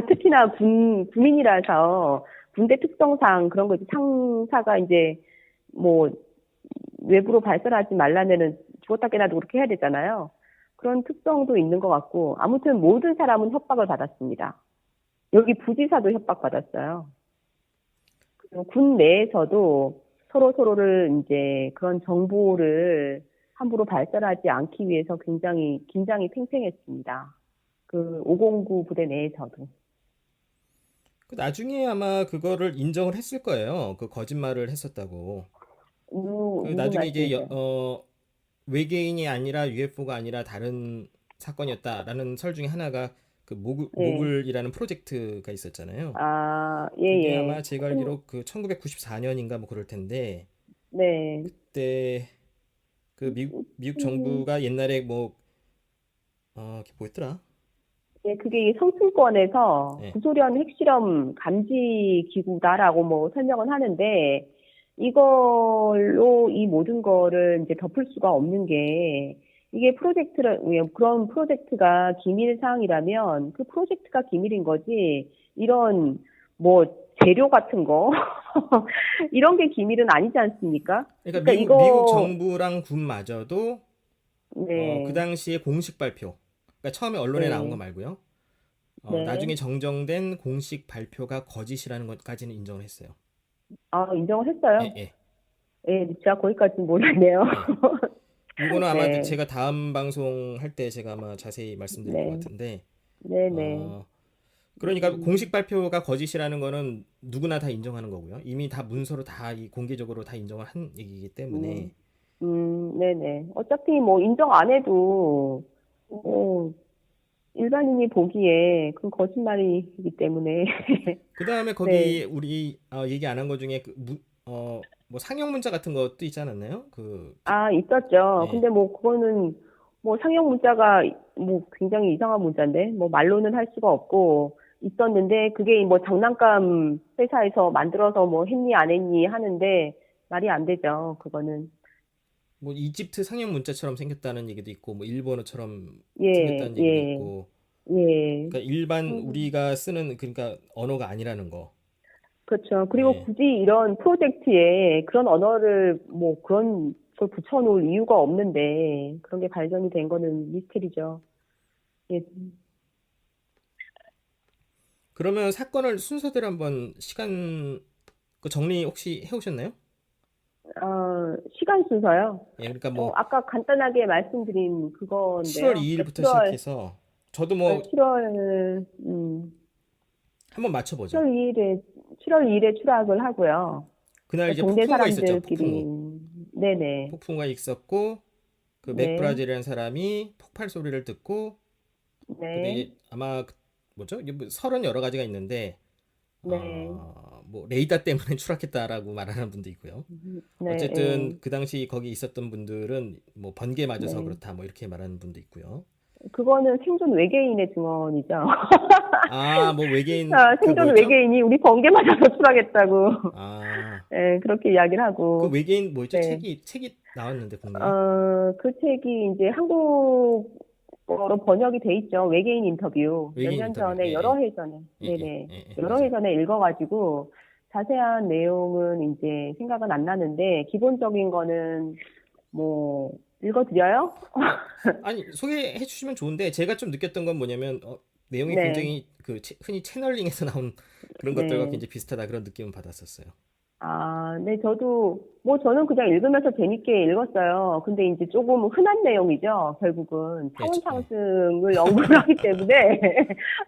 Speaker 3: 특히나 군인이라서 군대 특성상 그런 거 이제 상사가 이제 뭐 외부로 발설하지 말라면은 죽었다 깨나도 그렇게 해야 되잖아요. 그런 특성도 있는 것 같고 아무튼 모든 사람은 협박을 받았습니다. 여기 부지사도 협박받았어요. 군 내에서도 서로를 이제 그런 정보를 함부로 발설하지 않기 위해서 굉장히 긴장이 팽팽했습니다. 그 509 부대 내에서도.
Speaker 2: 나중에 아마 그거를 인정을 했을 거예요. 그 거짓말을 했었다고. 나중에 이제 외계인이 아니라 UFO가 아니라 다른 사건이었다라는 설 중에 하나가 그 모글이라는 프로젝트가 있었잖아요. 그게 아마 제가 알기로 그 1994년인가 뭐 그럴 텐데.
Speaker 3: 네.
Speaker 2: 그때 그 미국 정부가 옛날에 뭐였더라?
Speaker 3: 예, 그게 성층권에서 구소련 핵실험 감지 기구다라고 뭐 설명은 하는데 이걸로 이 모든 거를 이제 덮을 수가 없는 게 이게 그런 프로젝트가 기밀 사항이라면 그 프로젝트가 기밀인 거지 이런 뭐 재료 같은 거 이런 게 기밀은 아니지 않습니까?
Speaker 2: 그러니까 미국 정부랑 군마저도 그 당시에 공식 발표, 그러니까 처음에 언론에 나온 거 말고요. 나중에 정정된 공식 발표가 거짓이라는 것까지는 인정을 했어요.
Speaker 3: 인정을 했어요?
Speaker 2: 예.
Speaker 3: 제가 거기까지는 몰랐네요.
Speaker 2: 이거는 아마 제가 다음 방송 할 때 제가 아마 자세히 말씀드릴 것 같은데. 그러니까 공식 발표가 거짓이라는 거는 누구나 다 인정하는 거고요. 이미 다 문서로 다 공개적으로 다 인정을 한 얘기이기 때문에.
Speaker 3: 네네. 어차피 뭐 인정 안 해도, 뭐, 일반인이 보기에 그건 거짓말이기 때문에.
Speaker 2: 그 다음에
Speaker 3: 네.
Speaker 2: 거기 우리 얘기 안 한 거 중에 뭐 상형 문자 같은 것도 있지 않았나요?
Speaker 3: 아, 있었죠.
Speaker 2: 예.
Speaker 3: 근데 뭐 그거는 뭐 상형 문자가 뭐 굉장히 이상한 문자인데 뭐 말로는 할 수가 없고 있었는데 그게 뭐 장난감 회사에서 만들어서 뭐 했니 안 했니 하는데 말이 안 되죠. 그거는.
Speaker 2: 뭐 이집트 상형 문자처럼 생겼다는 얘기도 있고, 뭐 일본어처럼
Speaker 3: 예,
Speaker 2: 생겼다는 얘기도
Speaker 3: 예,
Speaker 2: 있고,
Speaker 3: 예.
Speaker 2: 그러니까 일반
Speaker 3: 음,
Speaker 2: 우리가 쓰는 그러니까 언어가 아니라는 거.
Speaker 3: 그렇죠. 그리고
Speaker 2: 예.
Speaker 3: 굳이 이런 프로젝트에 그런 언어를 뭐 그런 걸 붙여놓을 이유가 없는데 그런 게 발견이 된 거는 미스테리죠. 예.
Speaker 2: 그러면 사건을 순서대로 한번 시간 정리 혹시 해오셨나요?
Speaker 3: 시간 순서요.
Speaker 2: 예, 그러니까 뭐
Speaker 3: 아까 간단하게 말씀드린
Speaker 2: 7월
Speaker 3: 그건데요. 그러니까
Speaker 2: 2일부터 시작해서 저도 뭐
Speaker 3: 7월,
Speaker 2: 한번 맞춰보죠.
Speaker 3: 7월 2일에, 7월 2일에 추락을 하고요.
Speaker 2: 그날
Speaker 3: 그러니까
Speaker 2: 이제
Speaker 3: 동네
Speaker 2: 폭풍우가 있었죠.
Speaker 3: 사람들끼리,
Speaker 2: 폭풍우.
Speaker 3: 네네,
Speaker 2: 폭풍우가 있었고 그
Speaker 3: 네,
Speaker 2: 맥브라질이라는 사람이 폭발 소리를 듣고 근데
Speaker 3: 네,
Speaker 2: 이게 아마 뭐죠? 이게 뭐 설은 여러 가지가 있는데
Speaker 3: 네,
Speaker 2: 뭐 레이더 때문에 추락했다라고 말하는 분도 있고요.
Speaker 3: 네,
Speaker 2: 어쨌든 그 당시 거기 있었던 분들은 뭐 번개 맞아서
Speaker 3: 네.
Speaker 2: 그렇다 뭐 이렇게 말하는 분도 있고요.
Speaker 3: 그거는 생존 외계인의 증언이죠.
Speaker 2: 아, 뭐 외계인 그
Speaker 3: 생존
Speaker 2: 뭐였죠?
Speaker 3: 외계인이 우리 번개 맞아서 추락했다고.
Speaker 2: 아,
Speaker 3: 네, 그렇게 이야기를
Speaker 2: 그
Speaker 3: 하고,
Speaker 2: 외계인 뭐였죠?
Speaker 3: 네.
Speaker 2: 책이 나왔는데 국내에.
Speaker 3: 그 책이 이제 한국어로 번역이 돼 있죠. 외계인 인터뷰. 몇
Speaker 2: 외계인
Speaker 3: 년
Speaker 2: 인터뷰.
Speaker 3: 전에,
Speaker 2: 예,
Speaker 3: 여러 해 전에,
Speaker 2: 예, 예, 예,
Speaker 3: 네네.
Speaker 2: 예, 예,
Speaker 3: 여러 해
Speaker 2: 맞아요.
Speaker 3: 전에 읽어가지고, 자세한 내용은 이제 생각은 안 나는데, 기본적인 거는, 뭐, 읽어드려요?
Speaker 2: 어, 아니 소개해 주시면 좋은데 제가 좀 느꼈던 건 뭐냐면 내용이
Speaker 3: 네,
Speaker 2: 굉장히 흔히 채널링에서 나온 그런 것들과
Speaker 3: 네.
Speaker 2: 굉장히 비슷하다 그런 느낌을 받았었어요.
Speaker 3: 아, 네, 저는 그냥 읽으면서 재밌게 읽었어요. 근데 이제 조금 흔한 내용이죠. 결국은
Speaker 2: 예,
Speaker 3: 차원
Speaker 2: 예.
Speaker 3: 상승을 언급을 하기 때문에,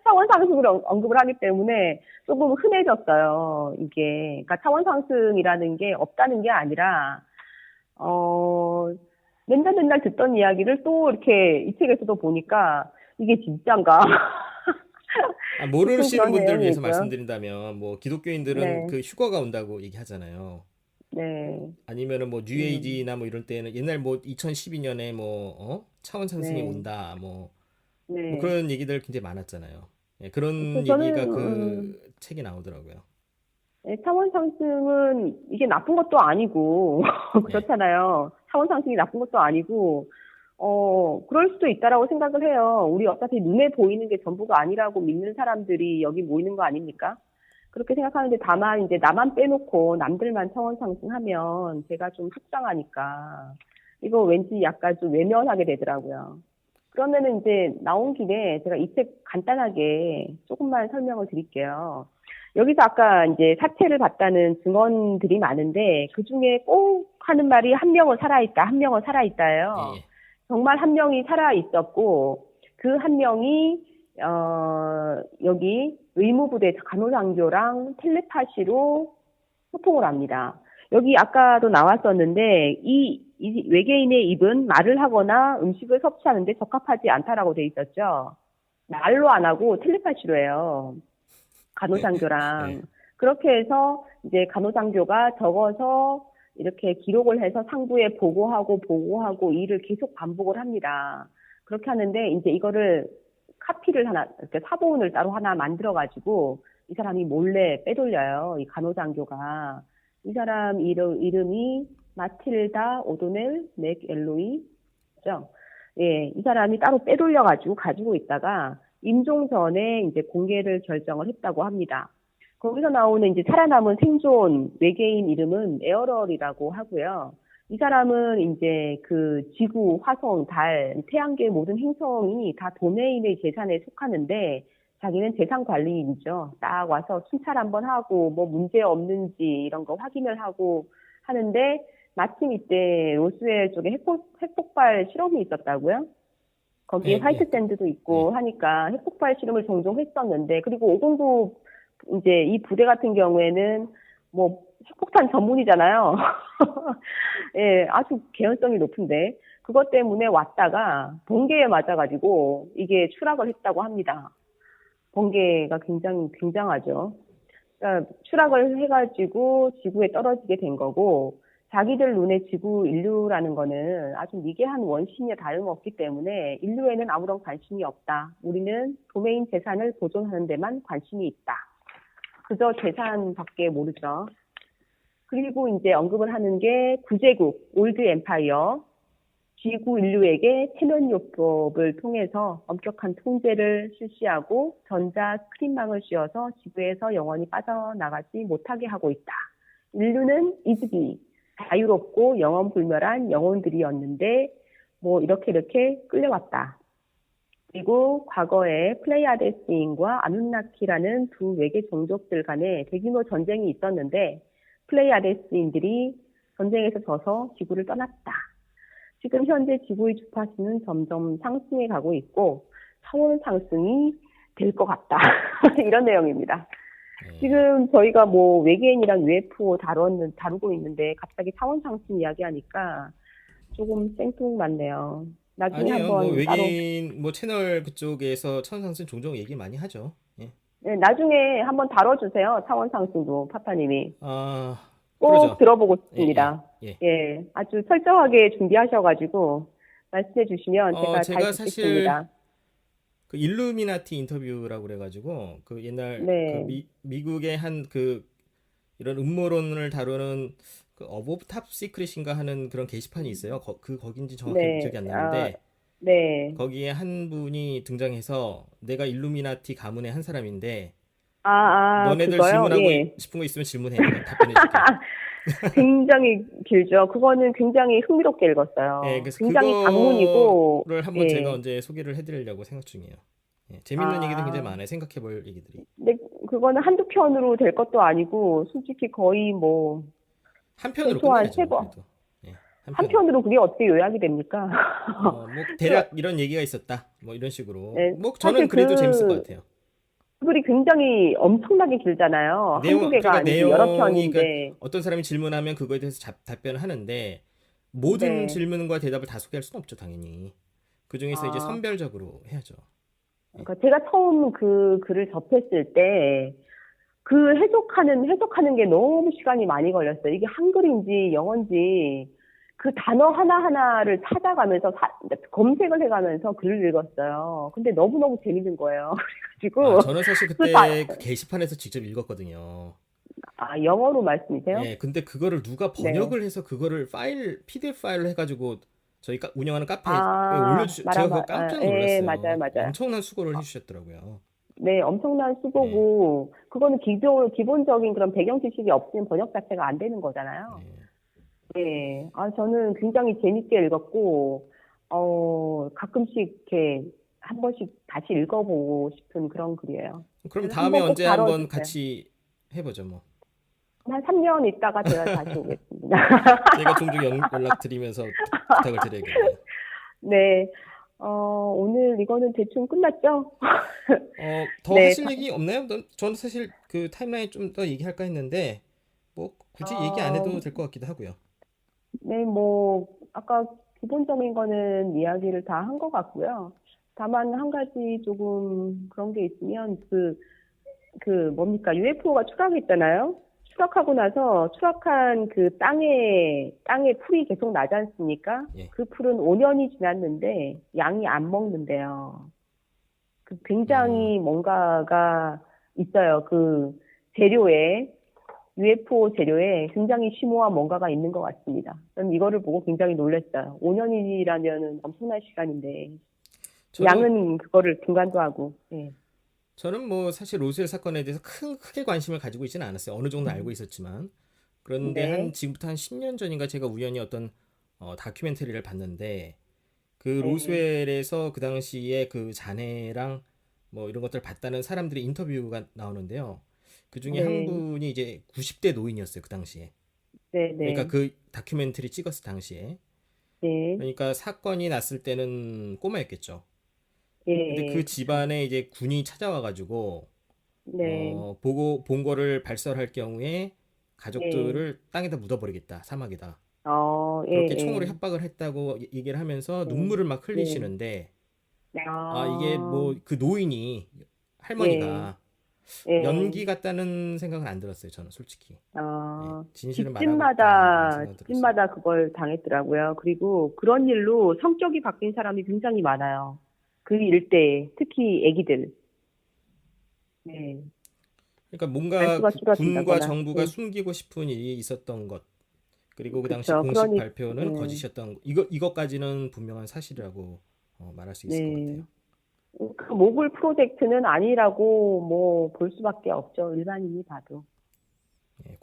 Speaker 3: 차원 상승을 언급을 하기 때문에 조금 흔해졌어요. 이게. 그러니까 차원 상승이라는 게 없다는 게 아니라, 어, 맨날 듣던 이야기를 또 이렇게 이 책에서도 보니까 이게 진짠가? 조금
Speaker 2: 모르시는
Speaker 3: 그런
Speaker 2: 분들을
Speaker 3: 내용이
Speaker 2: 위해서
Speaker 3: 있고요.
Speaker 2: 말씀드린다면 뭐 기독교인들은
Speaker 3: 네,
Speaker 2: 그 휴거가 온다고 얘기하잖아요.
Speaker 3: 네,
Speaker 2: 아니면은 뭐
Speaker 3: 음,
Speaker 2: 뉴에이지나 뭐 이럴 때는 옛날 뭐 2012년에 차원 상승이
Speaker 3: 네,
Speaker 2: 온다 뭐
Speaker 3: 네.
Speaker 2: 그런 얘기들 굉장히 많았잖아요. 예, 그런 얘기가
Speaker 3: 저는,
Speaker 2: 그 책에 나오더라고요.
Speaker 3: 네, 차원 상승은 이게 나쁜 것도 아니고,
Speaker 2: 예.
Speaker 3: 그렇잖아요. 차원 상승이 나쁜 것도 아니고, 그럴 수도 있다라고 생각을 해요. 우리 어차피 눈에 보이는 게 전부가 아니라고 믿는 사람들이 여기 모이는 거 아닙니까? 그렇게 생각하는데 다만 이제 나만 빼놓고 남들만 차원 상승하면 제가 좀 속상하니까, 이거 왠지 약간 좀 외면하게 되더라고요. 그러면은 이제 나온 김에 제가 이 책 간단하게 조금만 설명을 드릴게요. 여기서 아까 이제 사체를 봤다는 증언들이 많은데 그 중에 꼭 하는 말이 한 명은 살아있다, 한 명은
Speaker 2: 예,
Speaker 3: 살아있다예요.
Speaker 2: 예.
Speaker 3: 정말 한 명이 살아있었고 그 한 명이 여기 의무부대 간호장교랑 텔레파시로 소통을 합니다. 여기 아까도 나왔었는데 이 외계인의 입은 말을 하거나 음식을 섭취하는데 적합하지 않다라고 돼 있었죠. 말로 안 하고 텔레파시로 해요. 간호장교랑.
Speaker 2: 예.
Speaker 3: 그렇게 해서 이제 간호장교가 적어서 이렇게 기록을 해서 상부에 보고하고 일을 계속 반복을 합니다. 그렇게 하는데 이제 이거를 카피를 하나, 이렇게 사본을 따로 하나 만들어가지고 이 사람이 몰래 빼돌려요. 이 간호장교가. 이 사람 이름이 마틸다 오도넬 맥엘로이죠. 예, 이 사람이 따로 빼돌려가지고 가지고 있다가 임종 전에 이제 공개를 결정을 했다고 합니다. 거기서 나오는 이제 살아남은 생존 외계인 이름은 에어럴이라고 하고요. 이 사람은 이제 그 지구, 화성, 달, 태양계 모든 행성이 다 도메인의 재산에 속하는데 자기는 재산 관리인이죠. 딱 와서 순찰 한번 하고 뭐 문제 없는지 이런 거 확인을 하고 하는데 마침 이때 로스웰 쪽에 핵폭발 실험이 있었다고요. 거기에
Speaker 2: 예,
Speaker 3: 화이트
Speaker 2: 예,
Speaker 3: 샌드도
Speaker 2: 예,
Speaker 3: 있고 하니까 핵폭발 실험을 종종 했었는데, 그리고 509 이제 이 부대 같은 경우에는 뭐 핵폭탄 전문이잖아요. 예, 아주 개연성이 높은데 그것 때문에 왔다가 번개에 맞아가지고 이게 추락을 했다고 합니다. 번개가 굉장히 굉장하죠. 그러니까 추락을 해가지고 지구에 떨어지게 된 거고, 자기들 눈에 지구 인류라는 거는 아주 미개한 원신에 다름없기 때문에 인류에는 아무런 관심이 없다. 우리는 도메인 재산을 보존하는 데만 관심이 있다. 그저 재산밖에 모르죠. 그리고 이제 언급을 하는 게 구제국, 올드 엠파이어, 지구 인류에게 체면요법을 통해서 엄격한 통제를 실시하고 전자 스크린망을 씌워서 지구에서 영원히 빠져나가지 못하게 하고 있다. 인류는 이득이 자유롭고 영원불멸한 영혼들이었는데 뭐 이렇게 끌려왔다. 그리고 과거에 플레이아데스인과 아누나키라는 두 외계 종족들 간에 대규모 전쟁이 있었는데 플레이아데스인들이 전쟁에서 져서 지구를 떠났다. 지금 현재 지구의 주파수는 점점 상승해 가고 있고 차원 상승이 될 것 같다. 이런 내용입니다.
Speaker 2: 예.
Speaker 3: 지금 저희가 뭐 외계인이랑 UFO 다루고 있는데 갑자기 차원 상승 이야기하니까 조금 생뚱맞네요. 나중에
Speaker 2: 아니에요. 뭐
Speaker 3: 한번 따로,
Speaker 2: 외계인 뭐 채널 그쪽에서 천상승 종종 얘기 많이 하죠. 예.
Speaker 3: 네, 나중에 한번 다뤄주세요. 차원 상승도 파파님이.
Speaker 2: 아,
Speaker 3: 꼭
Speaker 2: 그러죠.
Speaker 3: 들어보고
Speaker 2: 예,
Speaker 3: 싶습니다.
Speaker 2: 예.
Speaker 3: 예, 아주 철저하게 준비하셔가지고 말씀해 주시면 제가 잘
Speaker 2: 제가 사실
Speaker 3: 듣겠습니다.
Speaker 2: 그 일루미나티 인터뷰라고 그래가지고 그 옛날 그
Speaker 3: 네,
Speaker 2: 미국의 한 그 이런 음모론을 다루는 그 어보브 탑 시크릿인가 하는 그런 게시판이 있어요. 거긴지 정확히
Speaker 3: 네,
Speaker 2: 기억이 안 나는데
Speaker 3: 네.
Speaker 2: 거기에 한 분이 등장해서 내가 일루미나티 가문의 한 사람인데 너네들
Speaker 3: 그거요?
Speaker 2: 질문하고
Speaker 3: 예.
Speaker 2: 싶은 거 있으면 질문해. 내가 답변해줄게.
Speaker 3: 굉장히 길죠. 그거는 굉장히 흥미롭게
Speaker 2: 예,
Speaker 3: 읽었어요.
Speaker 2: 그래서
Speaker 3: 굉장히 장문이고,
Speaker 2: 그거를 한번 제가
Speaker 3: 예.
Speaker 2: 언제 소개를 해드리려고 생각 중이에요. 예, 재밌는 얘기도 굉장히
Speaker 3: 아,
Speaker 2: 많아요. 생각해볼 얘기들이.
Speaker 3: 근데 그거는 한두 편으로 될 것도 아니고, 솔직히 거의 뭐,
Speaker 2: 한 편으로
Speaker 3: 최소한 세
Speaker 2: 끝내야죠.
Speaker 3: 번.
Speaker 2: 그래도. 예, 한
Speaker 3: 한
Speaker 2: 편으로.
Speaker 3: 편으로 그게 어떻게 요약이 됩니까?
Speaker 2: 뭐 대략 이런 얘기가 있었다. 뭐 이런 식으로.
Speaker 3: 네,
Speaker 2: 뭐 저는
Speaker 3: 사실
Speaker 2: 그래도 재밌을 것 같아요.
Speaker 3: 글이 굉장히 엄청나게 길잖아요. 한두 개가
Speaker 2: 그러니까
Speaker 3: 아니고 여러
Speaker 2: 내용이 그러니까
Speaker 3: 편인데,
Speaker 2: 어떤 사람이 질문하면 그거에 대해서 답변을 하는데 모든
Speaker 3: 네.
Speaker 2: 질문과 대답을 다 소개할 수는 없죠, 당연히. 그 중에서 이제
Speaker 3: 아,
Speaker 2: 선별적으로 해야죠.
Speaker 3: 그러니까 제가 처음 그 글을 접했을 때, 그 해석하는 게 너무 시간이 많이 걸렸어요. 이게 한글인지 영어인지 그 단어 하나하나를 찾아가면서 검색을 해가면서 글을 읽었어요. 근데 너무너무 재밌는 거예요. 그래가지고,
Speaker 2: 저는 사실
Speaker 3: 그 다,
Speaker 2: 그때 그 게시판에서 직접 읽었거든요.
Speaker 3: 영어로 말씀이세요?
Speaker 2: 예, 근데 그거를 누가
Speaker 3: 네.
Speaker 2: 번역을 해서 그거를 PDF 파일로 해가지고 저희 운영하는 카페에 제가 그거 깜짝
Speaker 3: 예, 맞아요,
Speaker 2: 놀랐어요.
Speaker 3: 맞아요.
Speaker 2: 엄청난 수고를 해주셨더라고요.
Speaker 3: 네, 엄청난
Speaker 2: 예,
Speaker 3: 수고고, 그거는 기본적인 그런 배경 지식이 없으면 번역 자체가 안 되는 거잖아요.
Speaker 2: 예.
Speaker 3: 네, 저는 굉장히 재밌게 읽었고, 가끔씩 이렇게 한 번씩 다시 읽어보고 싶은 그런 글이에요.
Speaker 2: 그럼
Speaker 3: 그래서
Speaker 2: 다음에
Speaker 3: 한번 꼭
Speaker 2: 언제 한번
Speaker 3: 다뤄주세요.
Speaker 2: 같이 해보죠, 뭐.
Speaker 3: 한 3년 있다가 제가 다시 오겠습니다.
Speaker 2: 제가 종종 연락드리면서 부탁을 드려야겠네요.
Speaker 3: 네, 오늘 이거는 대충 끝났죠?
Speaker 2: 더
Speaker 3: 네,
Speaker 2: 하실 얘기 없나요? 저는 사실 그 타임라인 좀 더 얘기할까 했는데 뭐 굳이 얘기 안
Speaker 3: 어,
Speaker 2: 해도 될 것 같기도 하고요.
Speaker 3: 네, 뭐, 아까 기본적인 거는 이야기를 다 한 것 같고요. 다만 한 가지 조금 그런 게 있으면, 뭡니까, UFO가 추락했잖아요? 추락하고 나서 추락한 그 땅에 풀이 계속 나지 않습니까?
Speaker 2: 예.
Speaker 3: 그 풀은 5년이 지났는데 양이 안 먹는데요. 굉장히 뭔가가 있어요. 그 재료에, UFO 재료에 굉장히 심오한 뭔가가 있는 것 같습니다. 저는 이거를 보고 굉장히 놀랐어요. 5년이라면 엄청난 시간인데,
Speaker 2: 저는
Speaker 3: 양은 그거를 중간도 하고, 예.
Speaker 2: 저는 뭐 사실 로스웰 사건에 대해서 크게 관심을 가지고 있지는 않았어요. 어느 정도 알고 있었지만. 그런데
Speaker 3: 네,
Speaker 2: 지금부터 한 10년 전인가 제가 우연히 어떤 다큐멘터리를 봤는데 그
Speaker 3: 네,
Speaker 2: 로스웰에서 그 당시에 그 잔해랑 뭐 이런 것들을 봤다는 사람들의 인터뷰가 나오는데요. 그 중에 한
Speaker 3: 네,
Speaker 2: 분이 이제 90대 노인이었어요, 그 당시에.
Speaker 3: 네,
Speaker 2: 그러니까
Speaker 3: 네,
Speaker 2: 그 다큐멘터리 찍었을 당시에.
Speaker 3: 네,
Speaker 2: 그러니까 사건이 났을 때는 꼬마였겠죠. 근데 그
Speaker 3: 예,
Speaker 2: 집안에 이제 군이 찾아와가지고
Speaker 3: 네,
Speaker 2: 보고 본 거를 발설할 경우에
Speaker 3: 예,
Speaker 2: 가족들을 땅에다 묻어버리겠다, 사막에다.
Speaker 3: 예,
Speaker 2: 그렇게 총으로
Speaker 3: 예,
Speaker 2: 협박을 했다고 얘기를 하면서
Speaker 3: 네,
Speaker 2: 눈물을 막
Speaker 3: 네,
Speaker 2: 흘리시는데, 아, 이게
Speaker 3: 아,
Speaker 2: 뭐 그 노인이,
Speaker 3: 예,
Speaker 2: 할머니가
Speaker 3: 예,
Speaker 2: 연기 같다는 생각은 안 들었어요, 저는 솔직히. 예, 진실을 말하고 있다라는 생각이 들었어요.
Speaker 3: 집집마다 그걸 당했더라고요. 그리고 그런 일로 성격이 바뀐 사람이 굉장히 많아요. 그 일대에, 특히 아기들. 네,
Speaker 2: 그러니까 뭔가
Speaker 3: 말수가
Speaker 2: 군과
Speaker 3: 줄어든다거나,
Speaker 2: 정부가
Speaker 3: 예,
Speaker 2: 숨기고 싶은 일이 있었던 것, 그리고 그 당시
Speaker 3: 그쵸.
Speaker 2: 공식
Speaker 3: 그러니,
Speaker 2: 발표는
Speaker 3: 예,
Speaker 2: 거짓이었던 것, 이것까지는 분명한 사실이라고 말할 수 있을 것 같아요.
Speaker 3: 네. 그 모굴 프로젝트는 아니라고 뭐 볼 수밖에 없죠. 일반인이 봐도.
Speaker 2: 예,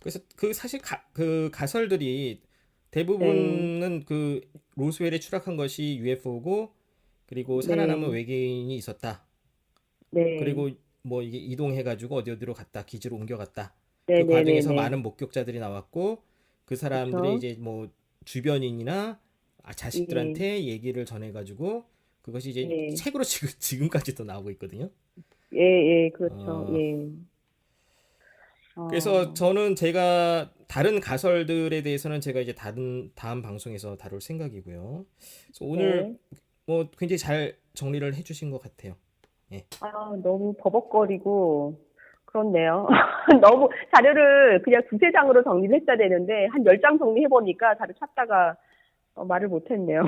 Speaker 2: 그래서 그 사실 그 가설들이
Speaker 3: 네,
Speaker 2: 대부분은 그 로스웰에 추락한 것이 UFO고, 그리고 살아남은
Speaker 3: 네,
Speaker 2: 외계인이 있었다.
Speaker 3: 네,
Speaker 2: 그리고 뭐 이게 이동해가지고 어디로 갔다, 기지로 옮겨갔다.
Speaker 3: 네,
Speaker 2: 그
Speaker 3: 네, 네,
Speaker 2: 과정에서
Speaker 3: 네.
Speaker 2: 많은 목격자들이 나왔고, 그 사람들이
Speaker 3: 그쵸.
Speaker 2: 이제 뭐 주변인이나
Speaker 3: 예,
Speaker 2: 자식들한테 얘기를 전해가지고 그것이 이제
Speaker 3: 예,
Speaker 2: 책으로 지금까지도 나오고 있거든요.
Speaker 3: 예, 예, 그렇죠.
Speaker 2: 어,
Speaker 3: 예.
Speaker 2: 그래서
Speaker 3: 어,
Speaker 2: 저는 제가 다른 가설들에 대해서는 제가 이제 다음 방송에서 다룰 생각이고요. 그래서 오늘
Speaker 3: 네.
Speaker 2: 뭐 굉장히 잘 정리를 해주신 것 같아요. 예.
Speaker 3: 너무 버벅거리고, 그렇네요. 너무 자료를 그냥 두세 장으로 정리를 했어야 되는데, 한 10장 정리해보니까 자료 찾다가 말을 못했네요.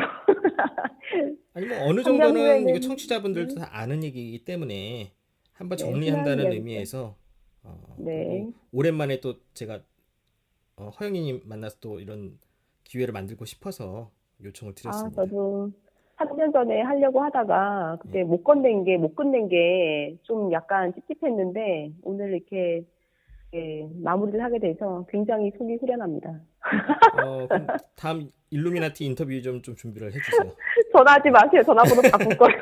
Speaker 2: 아니 뭐 어느
Speaker 3: 3년
Speaker 2: 정도는 이거
Speaker 3: 후에는,
Speaker 2: 청취자분들도 다 아는 얘기이기 때문에 한번
Speaker 3: 네, 흔한
Speaker 2: 정리한다는
Speaker 3: 이야기죠.
Speaker 2: 의미에서 그리고
Speaker 3: 네.
Speaker 2: 오랜만에 또 제가 허영이님 만나서 또 이런 기회를 만들고 싶어서 요청을 드렸습니다.
Speaker 3: 저도 3년 전에 하려고 하다가
Speaker 2: 예.
Speaker 3: 그때 못 끝낸 게 좀 약간 찝찝했는데 오늘 이렇게 마무리를 하게 돼서 굉장히 속이 후련합니다.
Speaker 2: 그럼 다음 일루미나티 인터뷰 좀 준비를 해주세요.
Speaker 3: 전화하지 마세요. 전화번호 바꿀 거예요.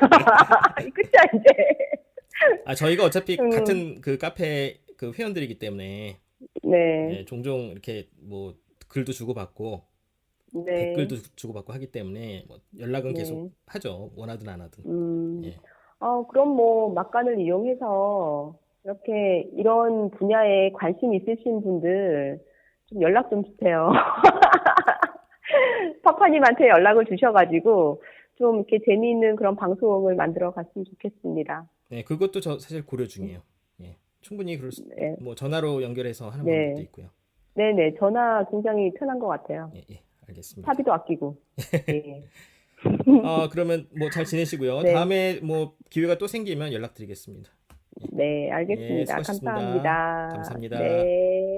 Speaker 3: 끝이야, 이제.
Speaker 2: 저희가 어차피
Speaker 3: 음,
Speaker 2: 같은 그 카페 그 회원들이기 때문에
Speaker 3: 네,
Speaker 2: 예, 종종 이렇게 뭐 글도 주고받고
Speaker 3: 네,
Speaker 2: 댓글도 주고받고 하기 때문에 뭐 연락은 계속
Speaker 3: 네.
Speaker 2: 하죠. 원하든 안 하든.
Speaker 3: 음,
Speaker 2: 예.
Speaker 3: 그럼 뭐, 막간을 이용해서 이렇게 이런 분야에 관심 있으신 분들 좀 연락 좀 주세요. 파파님한테 연락을 주셔가지고 좀 이렇게 재미있는 그런 방송을 만들어 갔으면 좋겠습니다.
Speaker 2: 네, 그것도 저 사실 고려 중이에요. 예. 충분히
Speaker 3: 네,
Speaker 2: 뭐 전화로 연결해서 하는 방법도
Speaker 3: 네,
Speaker 2: 있고요.
Speaker 3: 네네. 전화 굉장히 편한 것 같아요.
Speaker 2: 예, 예, 알겠습니다.
Speaker 3: 차비도 아끼고. 예.
Speaker 2: 그러면 뭐 잘 지내시고요.
Speaker 3: 네,
Speaker 2: 다음에 뭐 기회가 또 생기면 연락드리겠습니다. 예,
Speaker 3: 네,
Speaker 2: 예,
Speaker 3: 알겠습니다.
Speaker 2: 수고하셨습니다.
Speaker 3: 감사합니다.
Speaker 2: 감사합니다.
Speaker 3: 네.